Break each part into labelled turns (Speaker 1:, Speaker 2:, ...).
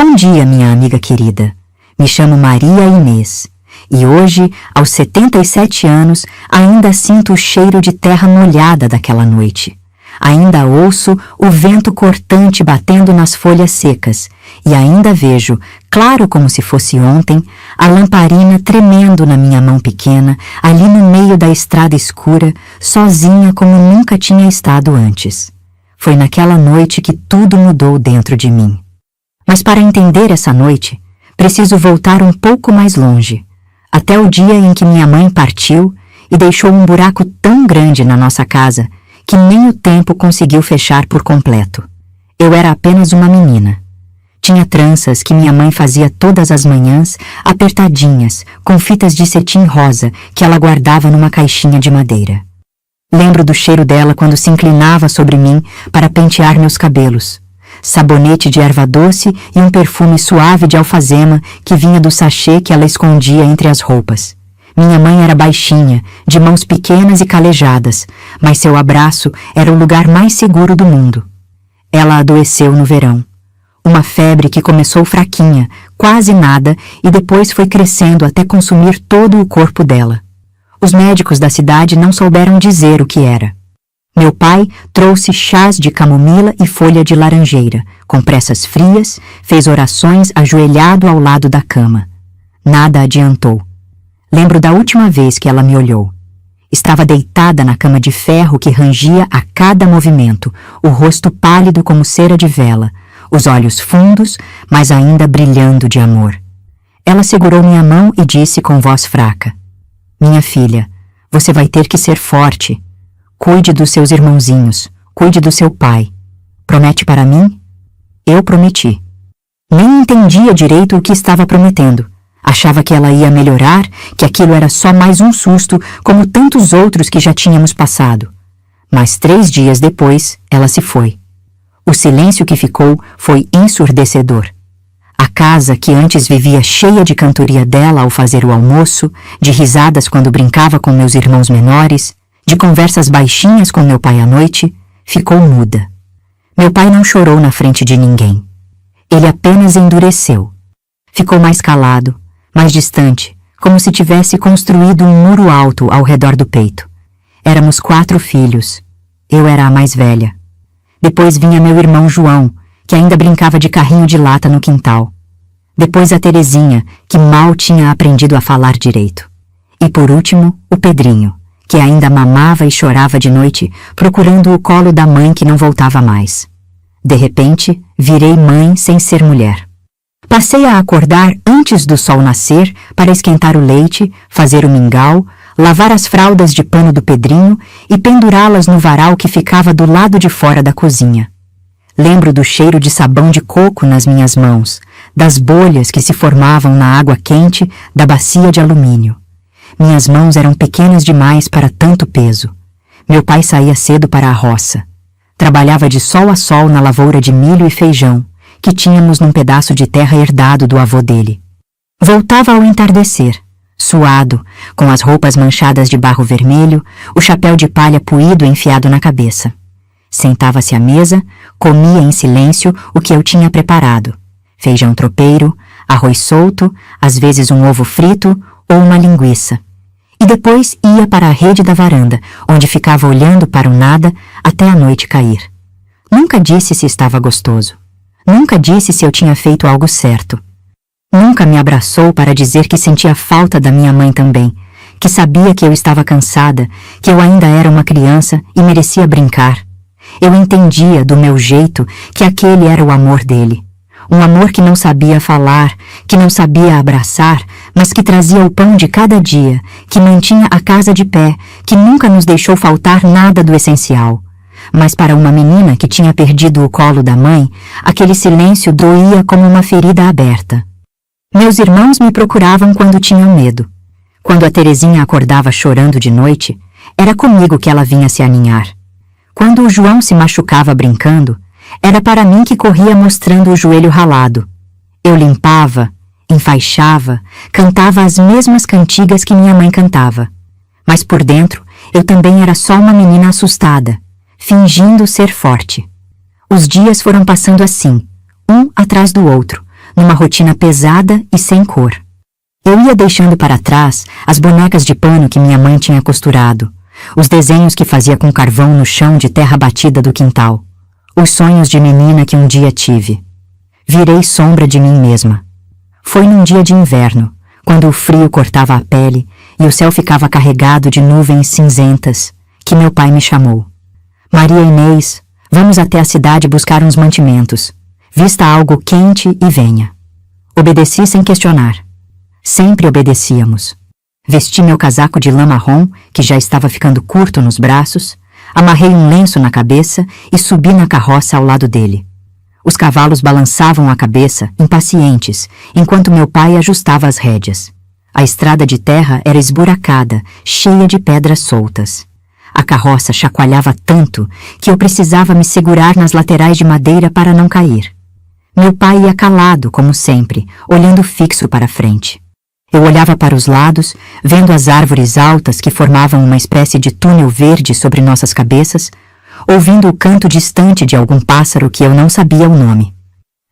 Speaker 1: Bom dia, minha amiga querida. Me chamo Maria Inês. E hoje, aos 77 anos, ainda sinto o cheiro de terra molhada daquela noite. Ainda ouço o vento cortante batendo nas folhas secas e ainda vejo, claro como se fosse ontem, a lamparina tremendo na minha mão pequena, ali no meio da estrada escura, sozinha como nunca tinha estado antes. Foi naquela noite que tudo mudou dentro de mim. Mas para entender essa noite, preciso voltar um pouco mais longe, até o dia em que minha mãe partiu e deixou um buraco tão grande na nossa casa que nem o tempo conseguiu fechar por completo. Eu era apenas uma menina. Tinha tranças que minha mãe fazia todas as manhãs, apertadinhas, com fitas de cetim rosa que ela guardava numa caixinha de madeira. Lembro do cheiro dela quando se inclinava sobre mim para pentear meus cabelos. Sabonete de erva doce e um perfume suave de alfazema que vinha do sachê que ela escondia entre as roupas. Minha mãe era baixinha, de mãos pequenas e calejadas, mas seu abraço era o lugar mais seguro do mundo. Ela adoeceu no verão. Uma febre que começou fraquinha, quase nada, e depois foi crescendo até consumir todo o corpo dela. Os médicos da cidade não souberam dizer o que era. Meu pai trouxe chás de camomila e folha de laranjeira, compressas frias, fez orações ajoelhado ao lado da cama. Nada adiantou. Lembro da última vez que ela me olhou. Estava deitada na cama de ferro que rangia a cada movimento, o rosto pálido como cera de vela, os olhos fundos, mas ainda brilhando de amor. Ela segurou minha mão e disse com voz fraca: "Minha filha, você vai ter que ser forte. Cuide dos seus irmãozinhos, cuide do seu pai. Promete para mim?" Eu prometi. Nem entendia direito o que estava prometendo. Achava que ela ia melhorar, que aquilo era só mais um susto, como tantos outros que já tínhamos passado. Mas 3 dias depois, ela se foi. O silêncio que ficou foi ensurdecedor. A casa, que antes vivia cheia de cantoria dela ao fazer o almoço, de risadas quando brincava com meus irmãos menores, de conversas baixinhas com meu pai à noite, ficou muda. Meu pai não chorou na frente de ninguém. Ele apenas endureceu. Ficou mais calado, mais distante, como se tivesse construído um muro alto ao redor do peito. Éramos 4 filhos. Eu era a mais velha. Depois vinha meu irmão João, que ainda brincava de carrinho de lata no quintal. Depois a Terezinha, que mal tinha aprendido a falar direito. E por último, o Pedrinho, que ainda mamava e chorava de noite, procurando o colo da mãe que não voltava mais. De repente, virei mãe sem ser mulher. Passei a acordar antes do sol nascer para esquentar o leite, fazer o mingau, lavar as fraldas de pano do Pedrinho e pendurá-las no varal que ficava do lado de fora da cozinha. Lembro do cheiro de sabão de coco nas minhas mãos, das bolhas que se formavam na água quente da bacia de alumínio. Minhas mãos eram pequenas demais para tanto peso. Meu pai saía cedo para a roça. Trabalhava de sol a sol na lavoura de milho e feijão, que tínhamos num pedaço de terra herdado do avô dele. Voltava ao entardecer, suado, com as roupas manchadas de barro vermelho, o chapéu de palha puído enfiado na cabeça. Sentava-se à mesa, comia em silêncio o que eu tinha preparado: feijão tropeiro, arroz solto, às vezes um ovo frito ou uma linguiça. E depois ia para a rede da varanda, onde ficava olhando para o nada até a noite cair. Nunca disse se estava gostoso. Nunca disse se eu tinha feito algo certo. Nunca me abraçou para dizer que sentia falta da minha mãe também, que sabia que eu estava cansada, que eu ainda era uma criança e merecia brincar. Eu entendia, do meu jeito, que aquele era o amor dele. Um amor que não sabia falar, que não sabia abraçar, mas que trazia o pão de cada dia, que mantinha a casa de pé, que nunca nos deixou faltar nada do essencial. Mas para uma menina que tinha perdido o colo da mãe, aquele silêncio doía como uma ferida aberta. Meus irmãos me procuravam quando tinham medo. Quando a Terezinha acordava chorando de noite, era comigo que ela vinha se aninhar. Quando o João se machucava brincando, era para mim que corria mostrando o joelho ralado. Eu limpava, enfaixava, cantava as mesmas cantigas que minha mãe cantava. Mas por dentro, eu também era só uma menina assustada, fingindo ser forte. Os dias foram passando assim, um atrás do outro, numa rotina pesada e sem cor. Eu ia deixando para trás as bonecas de pano que minha mãe tinha costurado, os desenhos que fazia com carvão no chão de terra batida do quintal, os sonhos de menina que um dia tive. Virei sombra de mim mesma. Foi num dia de inverno, quando o frio cortava a pele e o céu ficava carregado de nuvens cinzentas, que meu pai me chamou. Maria Inês, vamos até a cidade buscar uns mantimentos. Vista algo quente e venha. Obedeci sem questionar. Sempre obedecíamos. Vesti meu casaco de lã marrom, que já estava ficando curto nos braços, amarrei um lenço na cabeça e subi na carroça ao lado dele. Os cavalos balançavam a cabeça, impacientes, enquanto meu pai ajustava as rédeas. A estrada de terra era esburacada, cheia de pedras soltas. A carroça chacoalhava tanto que eu precisava me segurar nas laterais de madeira para não cair. Meu pai ia calado, como sempre, olhando fixo para a frente. Eu olhava para os lados, vendo as árvores altas que formavam uma espécie de túnel verde sobre nossas cabeças, ouvindo o canto distante de algum pássaro que eu não sabia o nome.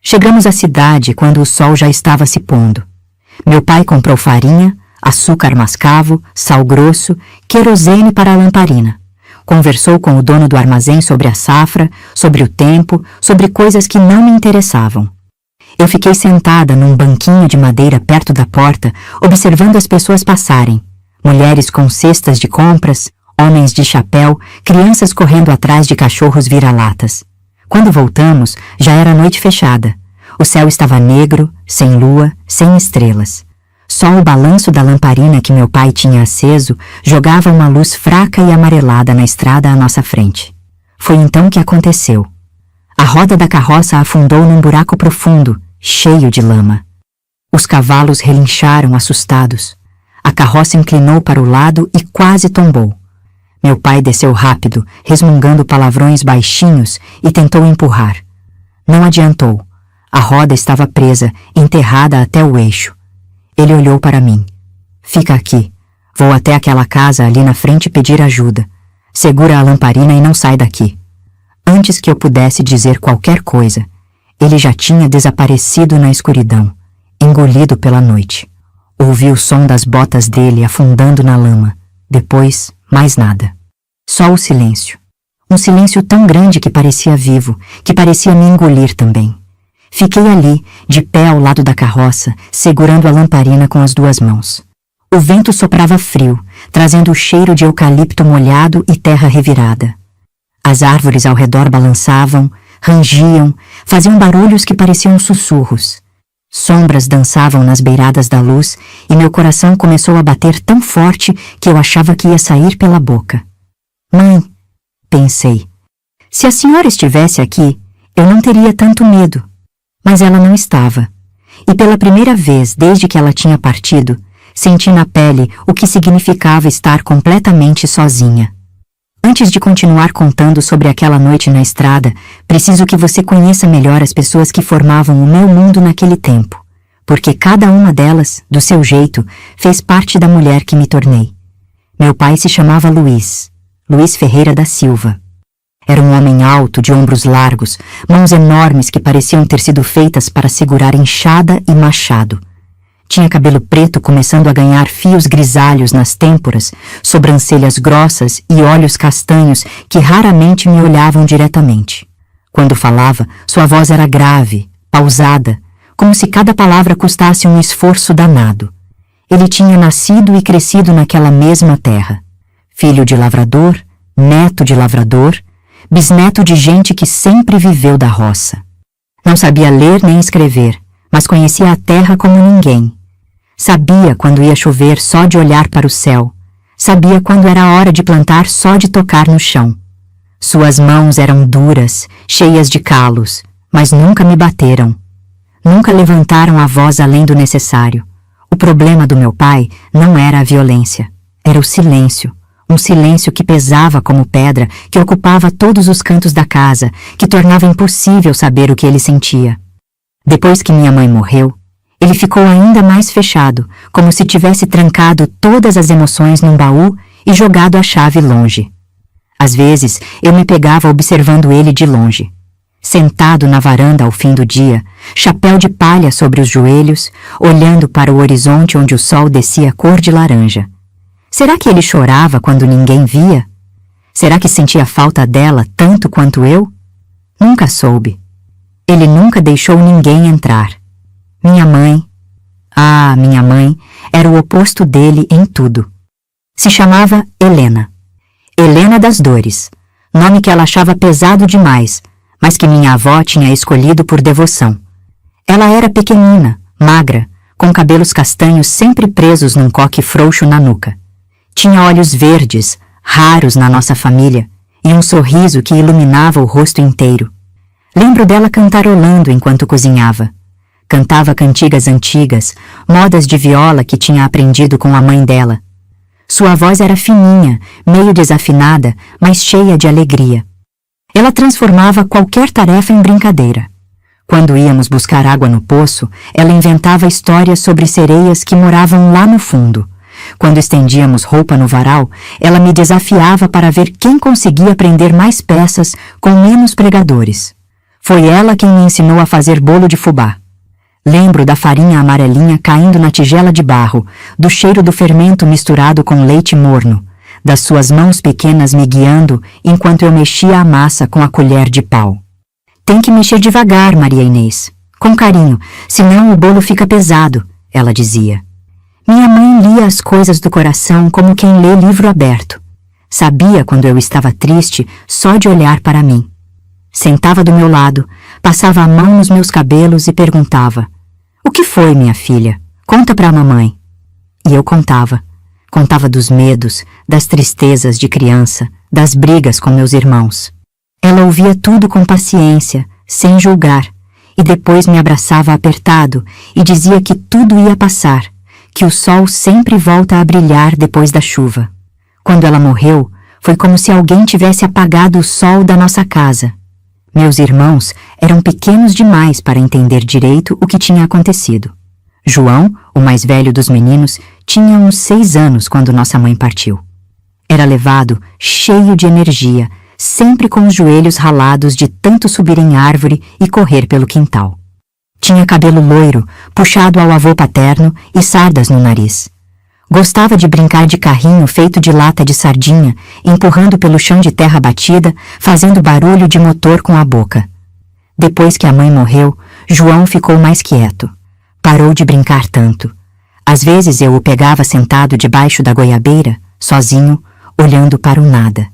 Speaker 1: Chegamos à cidade quando o sol já estava se pondo. Meu pai comprou farinha, açúcar mascavo, sal grosso, querosene para a lamparina. Conversou com o dono do armazém sobre a safra, sobre o tempo, sobre coisas que não me interessavam. Eu fiquei sentada num banquinho de madeira perto da porta, observando as pessoas passarem. Mulheres com cestas de compras, homens de chapéu, crianças correndo atrás de cachorros vira-latas. Quando voltamos, já era noite fechada. O céu estava negro, sem lua, sem estrelas. Só o balanço da lamparina que meu pai tinha aceso jogava uma luz fraca e amarelada na estrada à nossa frente. Foi então que aconteceu. A roda da carroça afundou num buraco profundo, cheio de lama. Os cavalos relincharam assustados. A carroça inclinou para o lado e quase tombou. Meu pai desceu rápido, resmungando palavrões baixinhos, e tentou empurrar. Não adiantou. A roda estava presa, enterrada até o eixo. Ele olhou para mim. Fica aqui. Vou até aquela casa ali na frente pedir ajuda. Segura a lamparina e não sai daqui. Antes que eu pudesse dizer qualquer coisa, ele já tinha desaparecido na escuridão, engolido pela noite. Ouvi o som das botas dele afundando na lama. Depois, mais nada. Só o silêncio. Um silêncio tão grande que parecia vivo, que parecia me engolir também. Fiquei ali, de pé ao lado da carroça, segurando a lamparina com as duas mãos. O vento soprava frio, trazendo o cheiro de eucalipto molhado e terra revirada. As árvores ao redor balançavam, rangiam, faziam barulhos que pareciam sussurros. Sombras dançavam nas beiradas da luz e meu coração começou a bater tão forte que eu achava que ia sair pela boca. Mãe, pensei, se a senhora estivesse aqui, eu não teria tanto medo. Mas ela não estava. E pela primeira vez desde que ela tinha partido, senti na pele o que significava estar completamente sozinha. Antes de continuar contando sobre aquela noite na estrada, preciso que você conheça melhor as pessoas que formavam o meu mundo naquele tempo, porque cada uma delas, do seu jeito, fez parte da mulher que me tornei. Meu pai se chamava Luiz Ferreira da Silva. Era um homem alto, de ombros largos, mãos enormes que pareciam ter sido feitas para segurar enxada e machado. Tinha cabelo preto começando a ganhar fios grisalhos nas têmporas, sobrancelhas grossas e olhos castanhos que raramente me olhavam diretamente. Quando falava, sua voz era grave, pausada, como se cada palavra custasse um esforço danado. Ele tinha nascido e crescido naquela mesma terra. Filho de lavrador, neto de lavrador, bisneto de gente que sempre viveu da roça. Não sabia ler nem escrever, mas conhecia a terra como ninguém. Sabia quando ia chover só de olhar para o céu. Sabia quando era hora de plantar só de tocar no chão. Suas mãos eram duras, cheias de calos, mas nunca me bateram. Nunca levantaram a voz além do necessário. O problema do meu pai não era a violência, era o silêncio. Um silêncio que pesava como pedra, que ocupava todos os cantos da casa, que tornava impossível saber o que ele sentia. Depois que minha mãe morreu, ele ficou ainda mais fechado, como se tivesse trancado todas as emoções num baú e jogado a chave longe. Às vezes, eu me pegava observando ele de longe. Sentado na varanda ao fim do dia, chapéu de palha sobre os joelhos, olhando para o horizonte onde o sol descia cor de laranja. Será que ele chorava quando ninguém via? Será que sentia falta dela tanto quanto eu? Nunca soube. Ele nunca deixou ninguém entrar. Minha mãe era o oposto dele em tudo. Se chamava Helena. Helena das Dores, nome que ela achava pesado demais, mas que minha avó tinha escolhido por devoção. Ela era pequenina, magra, com cabelos castanhos sempre presos num coque frouxo na nuca. Tinha olhos verdes, raros na nossa família, e um sorriso que iluminava o rosto inteiro. Lembro dela cantarolando enquanto cozinhava. Cantava cantigas antigas, modas de viola que tinha aprendido com a mãe dela. Sua voz era fininha, meio desafinada, mas cheia de alegria. Ela transformava qualquer tarefa em brincadeira. Quando íamos buscar água no poço, ela inventava histórias sobre sereias que moravam lá no fundo. Quando estendíamos roupa no varal, ela me desafiava para ver quem conseguia prender mais peças com menos pregadores. Foi ela quem me ensinou a fazer bolo de fubá. Lembro da farinha amarelinha caindo na tigela de barro, do cheiro do fermento misturado com leite morno, das suas mãos pequenas me guiando enquanto eu mexia a massa com a colher de pau. Tem que mexer devagar, Maria Inês. Com carinho, senão o bolo fica pesado, ela dizia. Minha mãe lia as coisas do coração como quem lê livro aberto. Sabia quando eu estava triste só de olhar para mim. Sentava do meu lado, passava a mão nos meus cabelos e perguntava: "O que foi, minha filha? Conta para a mamãe." E eu contava. Contava dos medos, das tristezas de criança, das brigas com meus irmãos. Ela ouvia tudo com paciência, sem julgar, e depois me abraçava apertado e dizia que tudo ia passar, que o sol sempre volta a brilhar depois da chuva. Quando ela morreu, foi como se alguém tivesse apagado o sol da nossa casa. Meus irmãos eram pequenos demais para entender direito o que tinha acontecido. João, o mais velho dos meninos, tinha uns 6 anos quando nossa mãe partiu. Era levado, cheio de energia, sempre com os joelhos ralados de tanto subir em árvore e correr pelo quintal. Tinha cabelo loiro, puxado ao avô paterno e sardas no nariz. Gostava de brincar de carrinho feito de lata de sardinha, empurrando pelo chão de terra batida, fazendo barulho de motor com a boca. Depois que a mãe morreu, João ficou mais quieto. Parou de brincar tanto. Às vezes eu o pegava sentado debaixo da goiabeira, sozinho, olhando para o nada.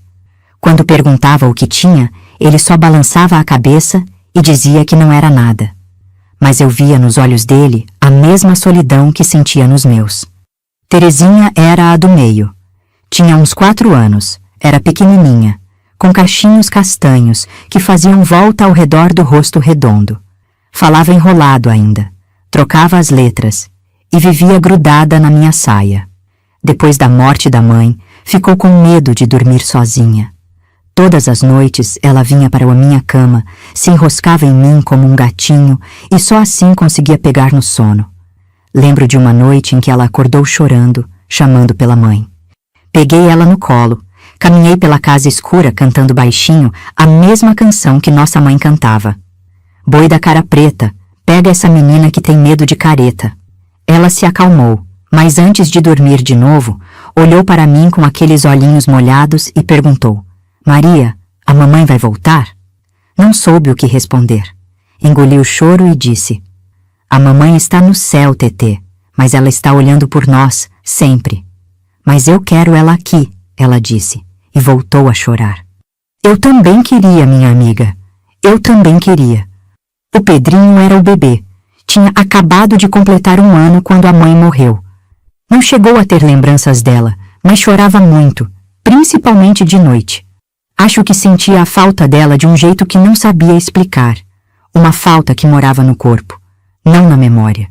Speaker 1: Quando perguntava o que tinha, ele só balançava a cabeça e dizia que não era nada. Mas eu via nos olhos dele a mesma solidão que sentia nos meus. Terezinha era a do meio. Tinha uns 4 anos, era pequenininha, com cachinhos castanhos que faziam volta ao redor do rosto redondo. Falava enrolado ainda, trocava as letras e vivia grudada na minha saia. Depois da morte da mãe, ficou com medo de dormir sozinha. Todas as noites ela vinha para a minha cama, se enroscava em mim como um gatinho e só assim conseguia pegar no sono. Lembro de uma noite em que ela acordou chorando, chamando pela mãe. Peguei ela no colo, caminhei pela casa escura cantando baixinho a mesma canção que nossa mãe cantava. Boi da cara preta, pega essa menina que tem medo de careta. Ela se acalmou, mas antes de dormir de novo, olhou para mim com aqueles olhinhos molhados e perguntou: "Maria, a mamãe vai voltar?" Não soube o que responder. Engoli o choro e disse: "A mamãe está no céu, Tetê, mas ela está olhando por nós, sempre." "Mas eu quero ela aqui," ela disse, e voltou a chorar. Eu também queria, minha amiga. Eu também queria. O Pedrinho era o bebê. Tinha acabado de completar 1 ano quando a mãe morreu. Não chegou a ter lembranças dela, mas chorava muito, principalmente de noite. Acho que sentia a falta dela de um jeito que não sabia explicar. Uma falta que morava no corpo, não na memória.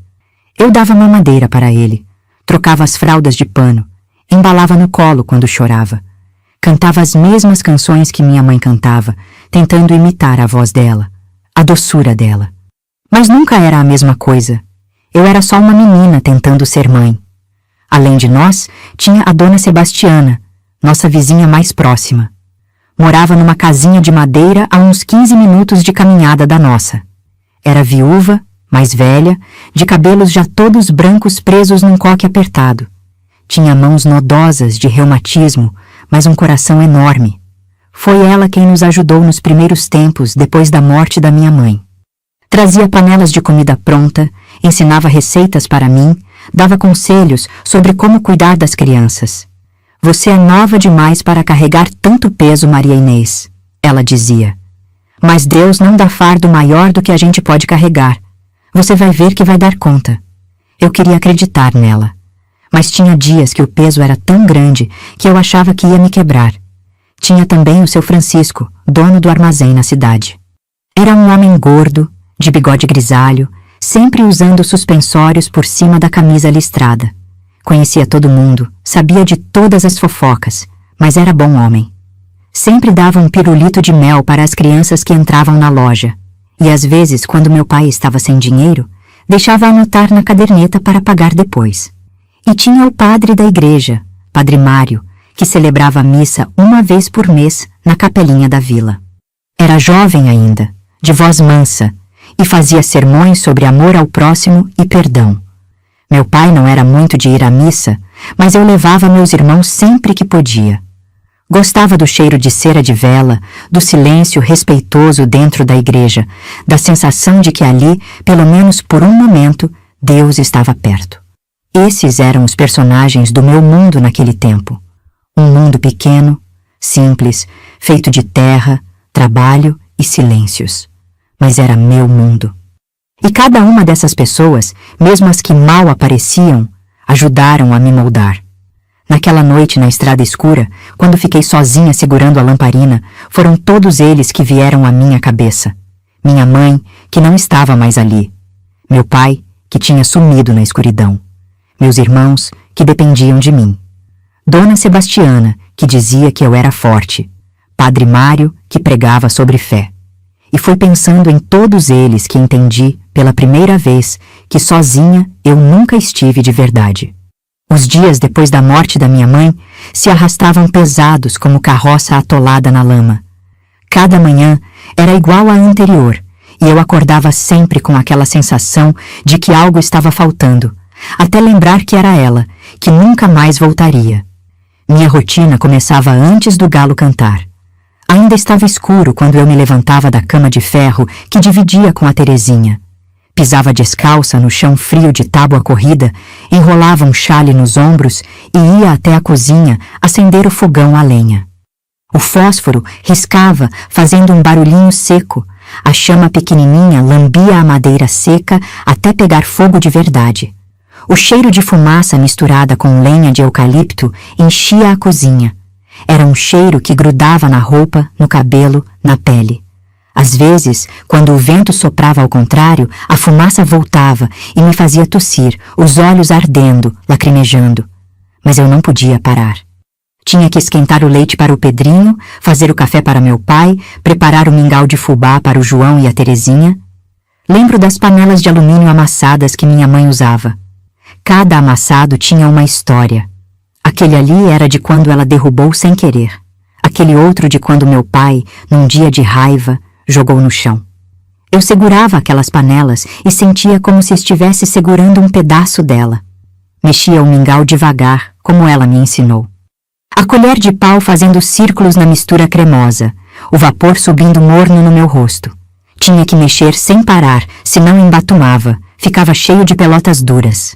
Speaker 1: Eu dava mamadeira para ele, trocava as fraldas de pano, embalava no colo quando chorava. Cantava as mesmas canções que minha mãe cantava, tentando imitar a voz dela, a doçura dela. Mas nunca era a mesma coisa. Eu era só uma menina tentando ser mãe. Além de nós, tinha a dona Sebastiana, nossa vizinha mais próxima. Morava numa casinha de madeira a uns 15 minutos de caminhada da nossa. Era viúva mais velha, de cabelos já todos brancos presos num coque apertado. Tinha mãos nodosas de reumatismo, mas um coração enorme. Foi ela quem nos ajudou nos primeiros tempos depois da morte da minha mãe. Trazia panelas de comida pronta, ensinava receitas para mim, dava conselhos sobre como cuidar das crianças. Você é nova demais para carregar tanto peso, Maria Inês, ela dizia. Mas Deus não dá fardo maior do que a gente pode carregar. Você vai ver que vai dar conta. Eu queria acreditar nela. Mas tinha dias que o peso era tão grande que eu achava que ia me quebrar. Tinha também o seu Francisco, dono do armazém na cidade. Era um homem gordo, de bigode grisalho, sempre usando suspensórios por cima da camisa listrada. Conhecia todo mundo, sabia de todas as fofocas, mas era bom homem. Sempre dava um pirulito de mel para as crianças que entravam na loja, e às vezes, quando meu pai estava sem dinheiro, deixava anotar na caderneta para pagar depois. E tinha o padre da igreja, Padre Mário, que celebrava a missa uma vez por mês na capelinha da vila. Era jovem ainda, de voz mansa, e fazia sermões sobre amor ao próximo e perdão. Meu pai não era muito de ir à missa, mas eu levava meus irmãos sempre que podia. Gostava do cheiro de cera de vela, do silêncio respeitoso dentro da igreja, da sensação de que ali, pelo menos por um momento, Deus estava perto. Esses eram os personagens do meu mundo naquele tempo. Um mundo pequeno, simples, feito de terra, trabalho e silêncios. Mas era meu mundo. E cada uma dessas pessoas, mesmo as que mal apareciam, ajudaram a me moldar. Naquela noite na estrada escura, quando fiquei sozinha segurando a lamparina, foram todos eles que vieram à minha cabeça. Minha mãe, que não estava mais ali. Meu pai, que tinha sumido na escuridão. Meus irmãos, que dependiam de mim. Dona Sebastiana, que dizia que eu era forte. Padre Mário, que pregava sobre fé. E foi pensando em todos eles que entendi, pela primeira vez, que sozinha eu nunca estive de verdade. Os dias depois da morte da minha mãe se arrastavam pesados como carroça atolada na lama. Cada manhã era igual à anterior, e eu acordava sempre com aquela sensação de que algo estava faltando, até lembrar que era ela, que nunca mais voltaria. Minha rotina começava antes do galo cantar. Ainda estava escuro quando eu me levantava da cama de ferro que dividia com a Terezinha. Pisava descalça no chão frio de tábua corrida, enrolava um chale nos ombros e ia até a cozinha acender o fogão a lenha. O fósforo riscava, fazendo um barulhinho seco. A chama pequenininha lambia a madeira seca até pegar fogo de verdade. O cheiro de fumaça misturada com lenha de eucalipto enchia a cozinha. Era um cheiro que grudava na roupa, no cabelo, na pele. Às vezes, quando o vento soprava ao contrário, a fumaça voltava e me fazia tossir, os olhos ardendo, lacrimejando. Mas eu não podia parar. Tinha que esquentar o leite para o Pedrinho, fazer o café para meu pai, preparar o mingau de fubá para o João e a Terezinha. Lembro das panelas de alumínio amassadas que minha mãe usava. Cada amassado tinha uma história. Aquele ali era de quando ela derrubou sem querer. Aquele outro de quando meu pai, num dia de raiva, jogou no chão. Eu segurava aquelas panelas e sentia como se estivesse segurando um pedaço dela. Mexia o mingau devagar, como ela me ensinou. A colher de pau fazendo círculos na mistura cremosa, o vapor subindo morno no meu rosto. Tinha que mexer sem parar, senão embatumava, ficava cheio de pelotas duras.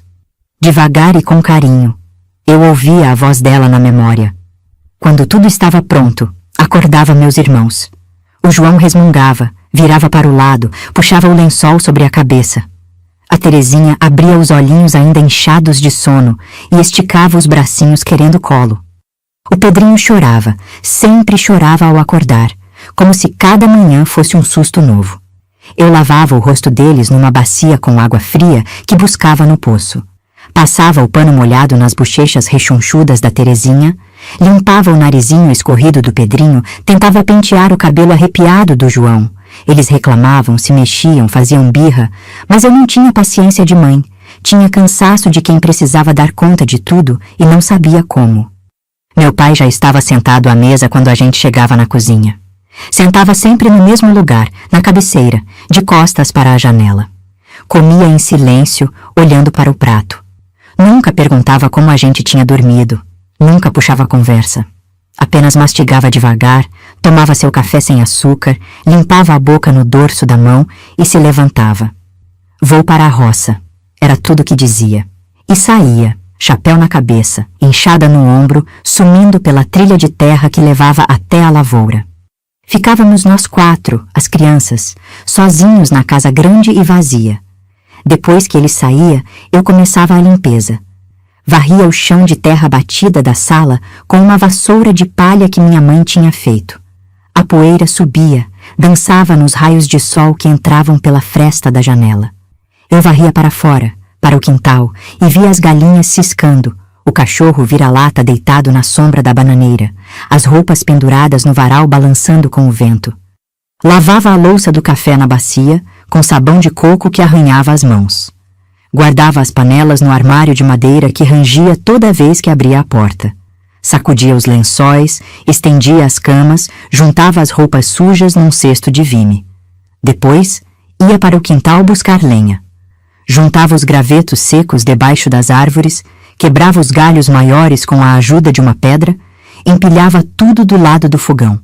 Speaker 1: Devagar e com carinho, eu ouvia a voz dela na memória. Quando tudo estava pronto, acordava meus irmãos. O João resmungava, virava para o lado, puxava o lençol sobre a cabeça. A Terezinha abria os olhinhos ainda inchados de sono e esticava os bracinhos querendo colo. O Pedrinho chorava, sempre chorava ao acordar, como se cada manhã fosse um susto novo. Eu lavava o rosto deles numa bacia com água fria que buscava no poço. Passava o pano molhado nas bochechas rechonchudas da Terezinha, limpava o narizinho escorrido do Pedrinho, tentava pentear o cabelo arrepiado do João. Eles reclamavam, se mexiam, faziam birra, mas eu não tinha paciência de mãe. Tinha cansaço de quem precisava dar conta de tudo e não sabia como. Meu pai já estava sentado à mesa quando a gente chegava na cozinha. Sentava sempre no mesmo lugar, na cabeceira, de costas para a janela. Comia em silêncio, olhando para o prato. Nunca perguntava como a gente tinha dormido. Nunca puxava conversa. Apenas mastigava devagar, tomava seu café sem açúcar, limpava a boca no dorso da mão e se levantava. Vou para a roça. Era tudo o que dizia. E saía, chapéu na cabeça, enxada no ombro, sumindo pela trilha de terra que levava até a lavoura. Ficávamos nós 4, as crianças, sozinhos na casa grande e vazia. Depois que ele saía, eu começava a limpeza. Varria o chão de terra batida da sala com uma vassoura de palha que minha mãe tinha feito. A poeira subia, dançava nos raios de sol que entravam pela fresta da janela. Eu varria para fora, para o quintal, e via as galinhas ciscando, o cachorro vira-lata deitado na sombra da bananeira, as roupas penduradas no varal balançando com o vento. Lavava a louça do café na bacia, com sabão de coco que arranhava as mãos. Guardava as panelas no armário de madeira que rangia toda vez que abria a porta. Sacudia os lençóis, estendia as camas, juntava as roupas sujas num cesto de vime. Depois, ia para o quintal buscar lenha. Juntava os gravetos secos debaixo das árvores, quebrava os galhos maiores com a ajuda de uma pedra, empilhava tudo do lado do fogão.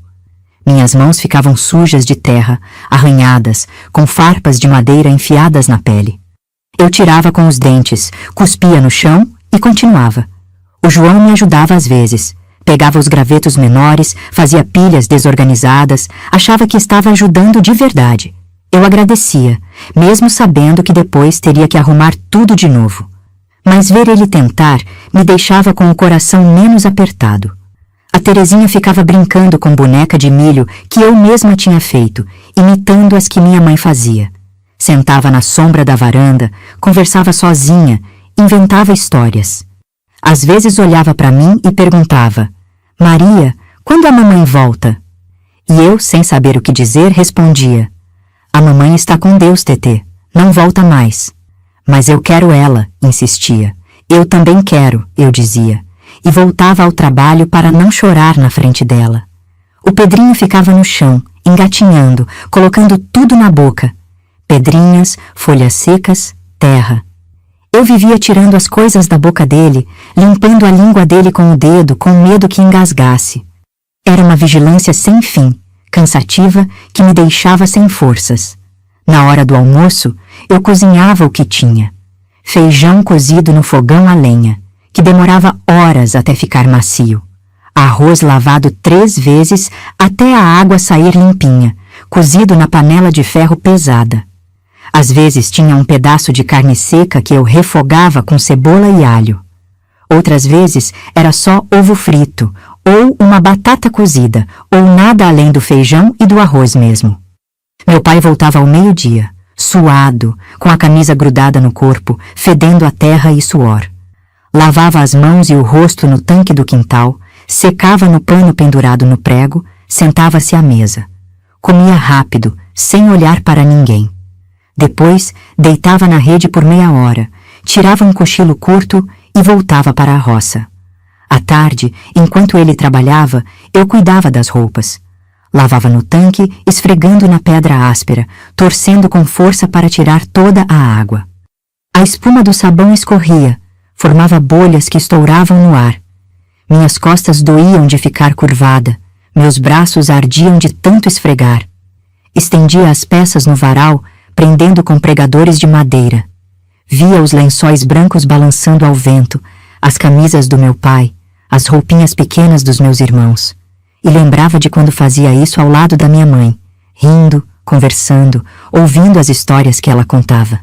Speaker 1: Minhas mãos ficavam sujas de terra, arranhadas, com farpas de madeira enfiadas na pele. Eu tirava com os dentes, cuspia no chão e continuava. O João me ajudava às vezes. Pegava os gravetos menores, fazia pilhas desorganizadas, achava que estava ajudando de verdade. Eu agradecia, mesmo sabendo que depois teria que arrumar tudo de novo. Mas ver ele tentar me deixava com o coração menos apertado. A Terezinha ficava brincando com boneca de milho que eu mesma tinha feito, imitando as que minha mãe fazia. Sentava na sombra da varanda, conversava sozinha, inventava histórias. Às vezes olhava para mim e perguntava: Maria, quando a mamãe volta? E eu, sem saber o que dizer, respondia: a mamãe está com Deus, Tetê, não volta mais. Mas eu quero ela, insistia. Eu também quero, eu dizia, e voltava ao trabalho para não chorar na frente dela. O Pedrinho ficava no chão, engatinhando, colocando tudo na boca. Pedrinhas, folhas secas, terra. Eu vivia tirando as coisas da boca dele, limpando a língua dele com o dedo, com medo que engasgasse. Era uma vigilância sem fim, cansativa, que me deixava sem forças. Na hora do almoço, eu cozinhava o que tinha. Feijão cozido no fogão a lenha, que demorava horas até ficar macio. Arroz lavado 3 vezes até a água sair limpinha, cozido na panela de ferro pesada. Às vezes tinha um pedaço de carne seca que eu refogava com cebola e alho. Outras vezes era só ovo frito, ou uma batata cozida, ou nada além do feijão e do arroz mesmo. Meu pai voltava ao meio-dia, suado, com a camisa grudada no corpo, fedendo a terra e suor. Lavava as mãos e o rosto no tanque do quintal, secava no pano pendurado no prego, sentava-se à mesa. Comia rápido, sem olhar para ninguém. Depois, deitava na rede por meia hora, tirava um cochilo curto e voltava para a roça. À tarde, enquanto ele trabalhava, eu cuidava das roupas. Lavava no tanque, esfregando na pedra áspera, torcendo com força para tirar toda a água. A espuma do sabão escorria, formava bolhas que estouravam no ar. Minhas costas doíam de ficar curvada, meus braços ardiam de tanto esfregar. Estendia as peças no varal, prendendo com pregadores de madeira. Via os lençóis brancos balançando ao vento, as camisas do meu pai, as roupinhas pequenas dos meus irmãos. E lembrava de quando fazia isso ao lado da minha mãe, rindo, conversando, ouvindo as histórias que ela contava.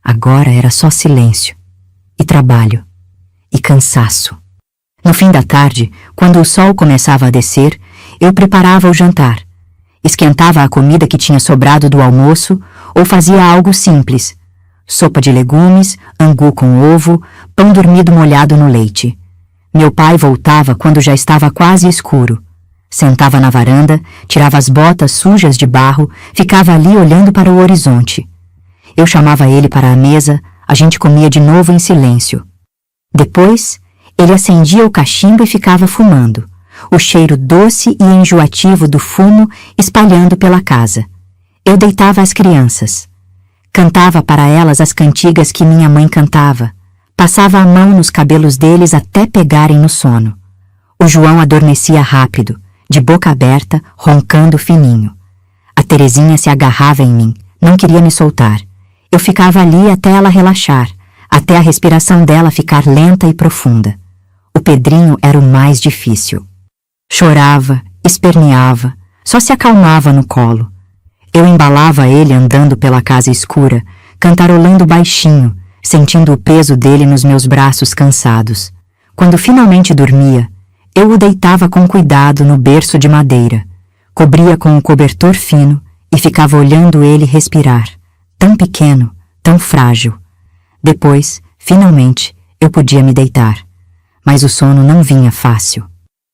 Speaker 1: Agora era só silêncio, e trabalho, e cansaço. No fim da tarde, quando o sol começava a descer, eu preparava o jantar. Esquentava a comida que tinha sobrado do almoço ou fazia algo simples. Sopa de legumes, angu com ovo, pão dormido molhado no leite. Meu pai voltava quando já estava quase escuro. Sentava na varanda, tirava as botas sujas de barro, ficava ali olhando para o horizonte. Eu chamava ele para a mesa, a gente comia de novo em silêncio. Depois, ele acendia o cachimbo e ficava fumando, o cheiro doce e enjoativo do fumo espalhando pela casa. Eu deitava as crianças. Cantava para elas as cantigas que minha mãe cantava. Passava a mão nos cabelos deles até pegarem no sono. O João adormecia rápido, de boca aberta, roncando fininho. A Terezinha se agarrava em mim, não queria me soltar. Eu ficava ali até ela relaxar, até a respiração dela ficar lenta e profunda. O Pedrinho era o mais difícil. Chorava, esperneava, só se acalmava no colo. Eu embalava ele andando pela casa escura, cantarolando baixinho, sentindo o peso dele nos meus braços cansados. Quando finalmente dormia, eu o deitava com cuidado no berço de madeira, cobria com um cobertor fino e ficava olhando ele respirar, tão pequeno, tão frágil. Depois, finalmente, eu podia me deitar, mas o sono não vinha fácil.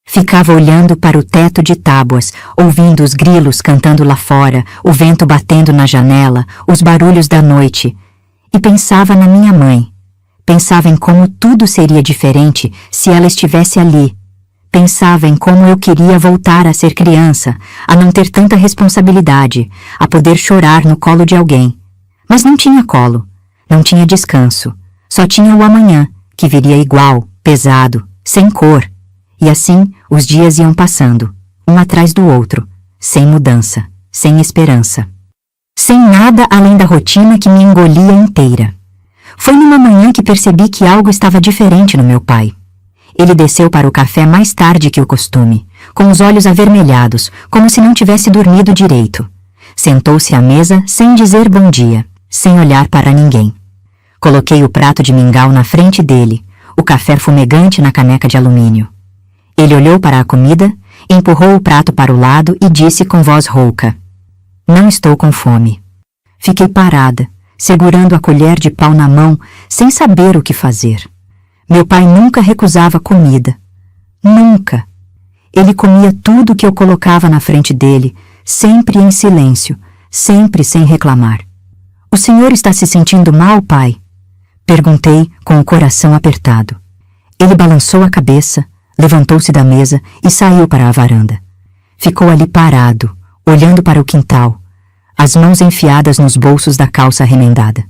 Speaker 1: Ficava olhando para o teto de tábuas, ouvindo os grilos cantando lá fora, o vento batendo na janela, os barulhos da noite, e pensava na minha mãe. Pensava em como tudo seria diferente se ela estivesse ali. Pensava em como eu queria voltar a ser criança, a não ter tanta responsabilidade, a poder chorar no colo de alguém. Mas não tinha colo, não tinha descanso, só tinha o amanhã, que viria igual, pesado, sem cor. E assim os dias iam passando, um atrás do outro, sem mudança, sem esperança. Sem nada além da rotina que me engolia inteira. Foi numa manhã que percebi que algo estava diferente no meu pai. Ele desceu para o café mais tarde que o costume, com os olhos avermelhados, como se não tivesse dormido direito. Sentou-se à mesa sem dizer bom dia, sem olhar para ninguém. Coloquei o prato de mingau na frente dele, o café fumegante na caneca de alumínio. Ele olhou para a comida, empurrou o prato para o lado e disse com voz rouca: "Não estou com fome." Fiquei parada, segurando a colher de pau na mão, sem saber o que fazer. Meu pai nunca recusava comida. Nunca. Ele comia tudo que eu colocava na frente dele, sempre em silêncio, sempre sem reclamar. "O senhor está se sentindo mal, pai?" Perguntei com o coração apertado. Ele balançou a cabeça, levantou-se da mesa e saiu para a varanda. Ficou ali parado, olhando para o quintal, as mãos enfiadas nos bolsos da calça remendada.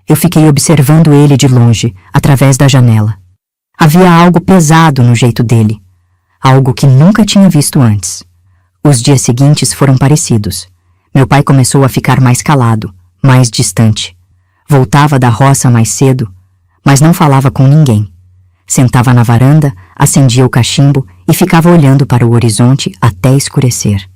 Speaker 1: Eu fiquei observando ele de longe, através da janela. Havia algo pesado no jeito dele, algo que nunca tinha visto antes. Os dias seguintes foram parecidos. Meu pai começou a ficar mais calado, mais distante. Voltava da roça mais cedo, mas não falava com ninguém. Sentava na varanda, acendia o cachimbo e ficava olhando para o horizonte até escurecer.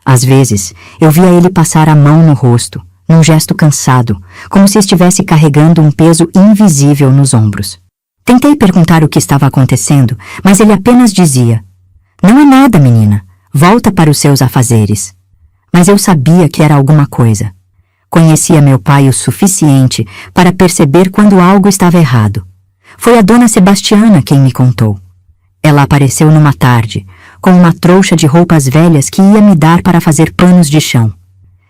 Speaker 1: Às vezes, eu via ele passar a mão no rosto, num gesto cansado, como se estivesse carregando um peso invisível nos ombros. Tentei perguntar o que estava acontecendo, mas ele apenas dizia: "Não é nada, menina. Volta para os seus afazeres." Mas eu sabia que era alguma coisa. Conhecia meu pai o suficiente para perceber quando algo estava errado. Foi a dona Sebastiana quem me contou. Ela apareceu numa tarde, com uma trouxa de roupas velhas que ia me dar para fazer panos de chão.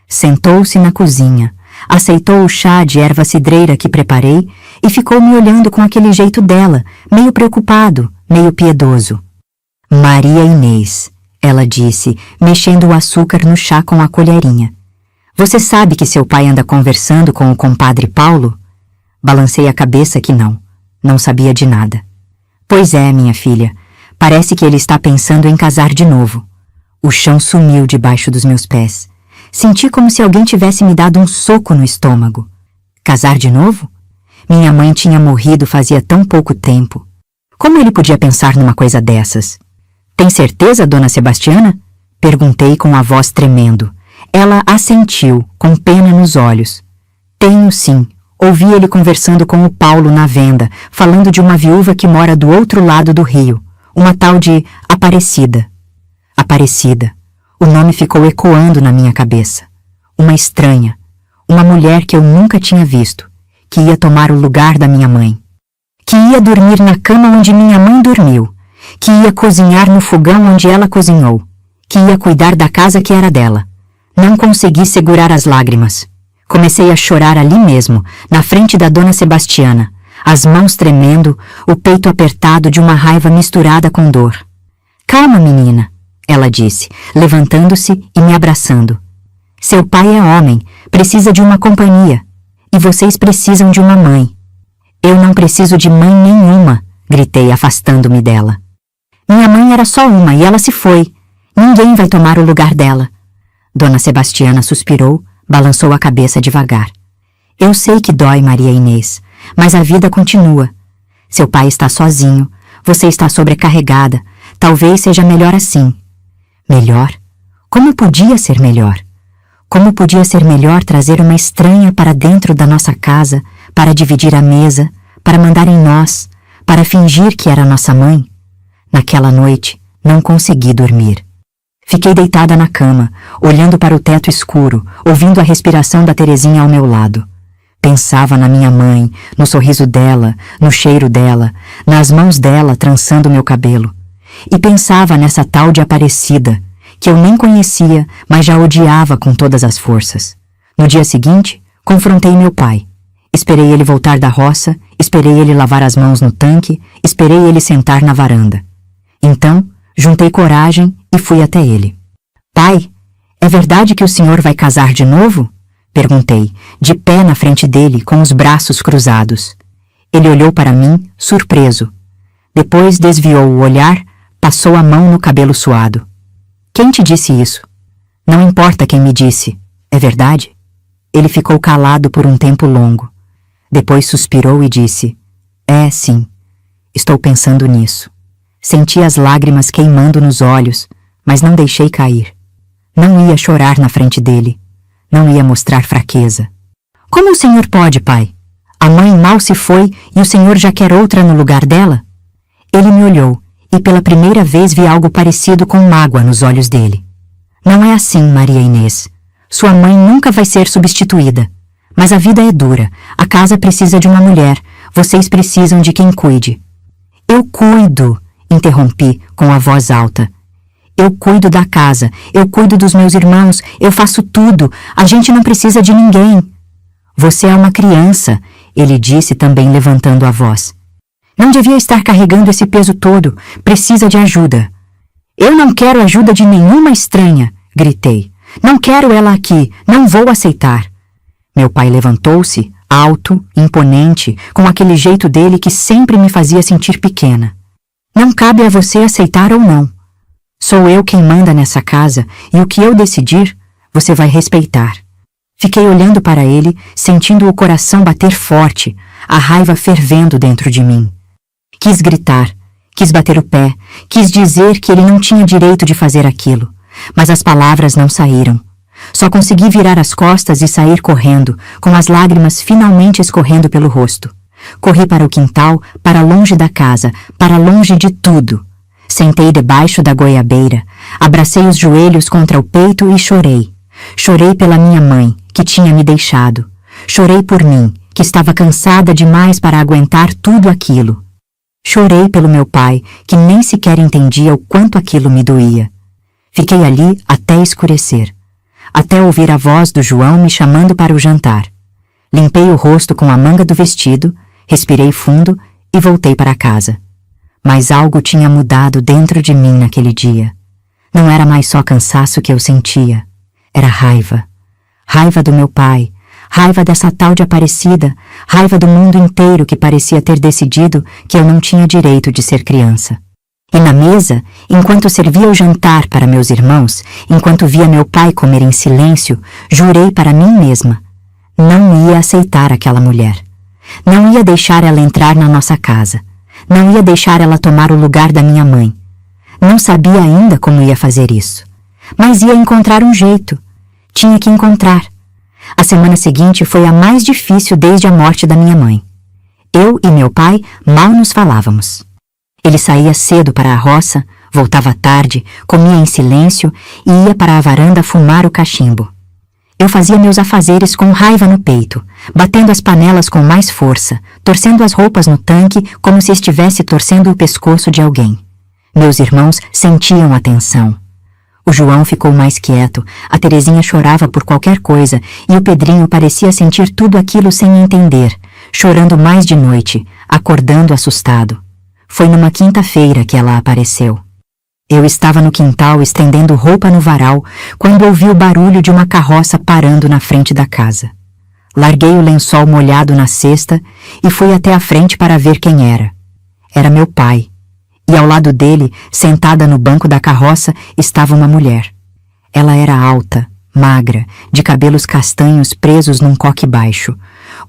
Speaker 1: Sentou-se na cozinha, aceitou o chá de erva cidreira que preparei e ficou me olhando com aquele jeito dela, meio preocupado, meio piedoso. "Maria Inês", ela disse, mexendo o açúcar no chá com a colherinha. "Você sabe que seu pai anda conversando com o compadre Paulo?" Balancei a cabeça que não sabia de nada. "Pois é, minha filha, parece que ele está pensando em casar de novo." O chão sumiu debaixo dos meus pés. Senti como se alguém tivesse me dado um soco no estômago. Casar de novo? Minha mãe tinha morrido fazia tão pouco tempo. Como ele podia pensar numa coisa dessas? "Tem certeza, dona Sebastiana?" Perguntei com a voz tremendo. Ela assentiu, com pena nos olhos. "Tenho sim. Ouvi ele conversando com o Paulo na venda, falando de uma viúva que mora do outro lado do rio, uma tal de Aparecida." Aparecida. O nome ficou ecoando na minha cabeça. Uma estranha, uma mulher que eu nunca tinha visto, que ia tomar o lugar da minha mãe, que ia dormir na cama onde minha mãe dormiu, que ia cozinhar no fogão onde ela cozinhou, que ia cuidar da casa que era dela. Não consegui segurar as lágrimas. Comecei a chorar ali mesmo, na frente da dona Sebastiana, as mãos tremendo, o peito apertado de uma raiva misturada com dor. "Calma, menina," ela disse, levantando-se e me abraçando. "Seu pai é homem, precisa de uma companhia. e vocês precisam de uma mãe. Eu não preciso de mãe nenhuma, gritei, afastando-me dela. Minha mãe era só uma e ela se foi. Ninguém vai tomar o lugar dela. Dona Sebastiana suspirou, balançou a cabeça devagar. Eu sei que dói, Maria Inês, mas a vida continua. Seu pai está sozinho, você está sobrecarregada, talvez seja melhor assim. Melhor? Como podia ser melhor? Como podia ser melhor trazer uma estranha para dentro da nossa casa, para dividir a mesa, para mandar em nós, para fingir que era nossa mãe? Naquela noite, não consegui dormir. Fiquei deitada na cama, olhando para o teto escuro, ouvindo a respiração da Terezinha ao meu lado. Pensava na minha mãe, no sorriso dela, no cheiro dela, nas mãos dela trançando meu cabelo. E pensava nessa tal de Aparecida, que eu nem conhecia, mas já odiava com todas as forças. No dia seguinte, confrontei meu pai. Esperei ele voltar da roça, esperei ele lavar as mãos no tanque, esperei ele sentar na varanda. Então, juntei coragem e fui até ele. Pai, é verdade que o senhor vai casar de novo? Perguntei, de pé na frente dele, com os braços cruzados. Ele olhou para mim, surpreso. Depois desviou o olhar, passou a mão no cabelo suado. Quem te disse isso? Não importa quem me disse. É verdade? Ele ficou calado por um tempo longo. Depois suspirou e disse, é, sim. Estou pensando nisso. Senti as lágrimas queimando nos olhos, mas não deixei cair. Não ia chorar na frente dele. Não ia mostrar fraqueza. Como o senhor pode, pai? A mãe mal se foi e o senhor já quer outra no lugar dela? Ele me olhou e pela primeira vez vi algo parecido com mágoa nos olhos dele. Não é assim, Maria Inês. Sua mãe nunca vai ser substituída. Mas a vida é dura. A casa precisa de uma mulher. Vocês precisam de quem cuide. Eu cuido, interrompi com a voz alta. Eu cuido da casa, eu cuido dos meus irmãos, eu faço tudo, a gente não precisa de ninguém. Você é uma criança, ele disse também levantando a voz. Não devia estar carregando esse peso todo, precisa de ajuda. Eu não quero ajuda de nenhuma estranha, gritei. Não quero ela aqui, não vou aceitar. Meu pai levantou-se, alto, imponente, com aquele jeito dele que sempre me fazia sentir pequena. Não cabe a você aceitar ou não. Sou eu quem manda nessa casa e o que eu decidir, você vai respeitar. Fiquei olhando para ele, sentindo o coração bater forte, a raiva fervendo dentro de mim. Quis gritar, quis bater o pé, quis dizer que ele não tinha direito de fazer aquilo, mas as palavras não saíram. Só consegui virar as costas e sair correndo, com as lágrimas finalmente escorrendo pelo rosto. Corri para o quintal, para longe da casa, para longe de tudo. Sentei debaixo da goiabeira, abracei os joelhos contra o peito e chorei. Chorei pela minha mãe, que tinha me deixado. Chorei por mim, que estava cansada demais para aguentar tudo aquilo. Chorei pelo meu pai, que nem sequer entendia o quanto aquilo me doía. Fiquei ali até escurecer, até ouvir a voz do João me chamando para o jantar. Limpei o rosto com a manga do vestido, respirei fundo e voltei para casa. Mas algo tinha mudado dentro de mim naquele dia. Não era mais só cansaço que eu sentia. Era raiva. Raiva do meu pai, raiva dessa tal de Aparecida, raiva do mundo inteiro que parecia ter decidido que eu não tinha direito de ser criança. E na mesa, enquanto servia o jantar para meus irmãos, enquanto via meu pai comer em silêncio, jurei para mim mesma. Não ia aceitar aquela mulher. Não ia deixar ela entrar na nossa casa. Não ia deixar ela tomar o lugar da minha mãe. Não sabia ainda como ia fazer isso. Mas ia encontrar um jeito. Tinha que encontrar. A semana seguinte foi a mais difícil desde a morte da minha mãe. Eu e meu pai mal nos falávamos. Ele saía cedo para a roça, voltava tarde, comia em silêncio e ia para a varanda fumar o cachimbo. Eu fazia meus afazeres com raiva no peito, batendo as panelas com mais força, torcendo as roupas no tanque como se estivesse torcendo o pescoço de alguém. Meus irmãos sentiam a tensão. O João ficou mais quieto, a Terezinha chorava por qualquer coisa e o Pedrinho parecia sentir tudo aquilo sem entender, chorando mais de noite, acordando assustado. Foi numa quinta-feira que ela apareceu. Eu estava no quintal estendendo roupa no varal quando ouvi o barulho de uma carroça parando na frente da casa. Larguei o lençol molhado na cesta e fui até a frente para ver quem era. Era meu pai, e ao lado dele, sentada no banco da carroça, estava uma mulher. Ela era alta, magra, de cabelos castanhos presos num coque baixo.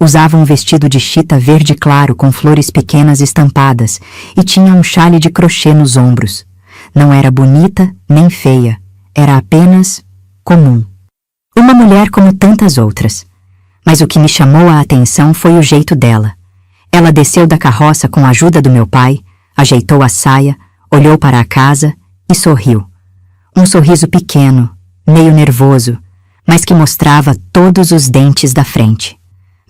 Speaker 1: Usava um vestido de chita verde claro com flores pequenas estampadas e tinha um chale de crochê nos ombros. Não era bonita nem feia, era apenas comum. Uma mulher como tantas outras. Mas o que me chamou a atenção foi o jeito dela. Ela desceu da carroça com a ajuda do meu pai, ajeitou a saia, olhou para a casa e sorriu. Um sorriso pequeno, meio nervoso, mas que mostrava todos os dentes da frente.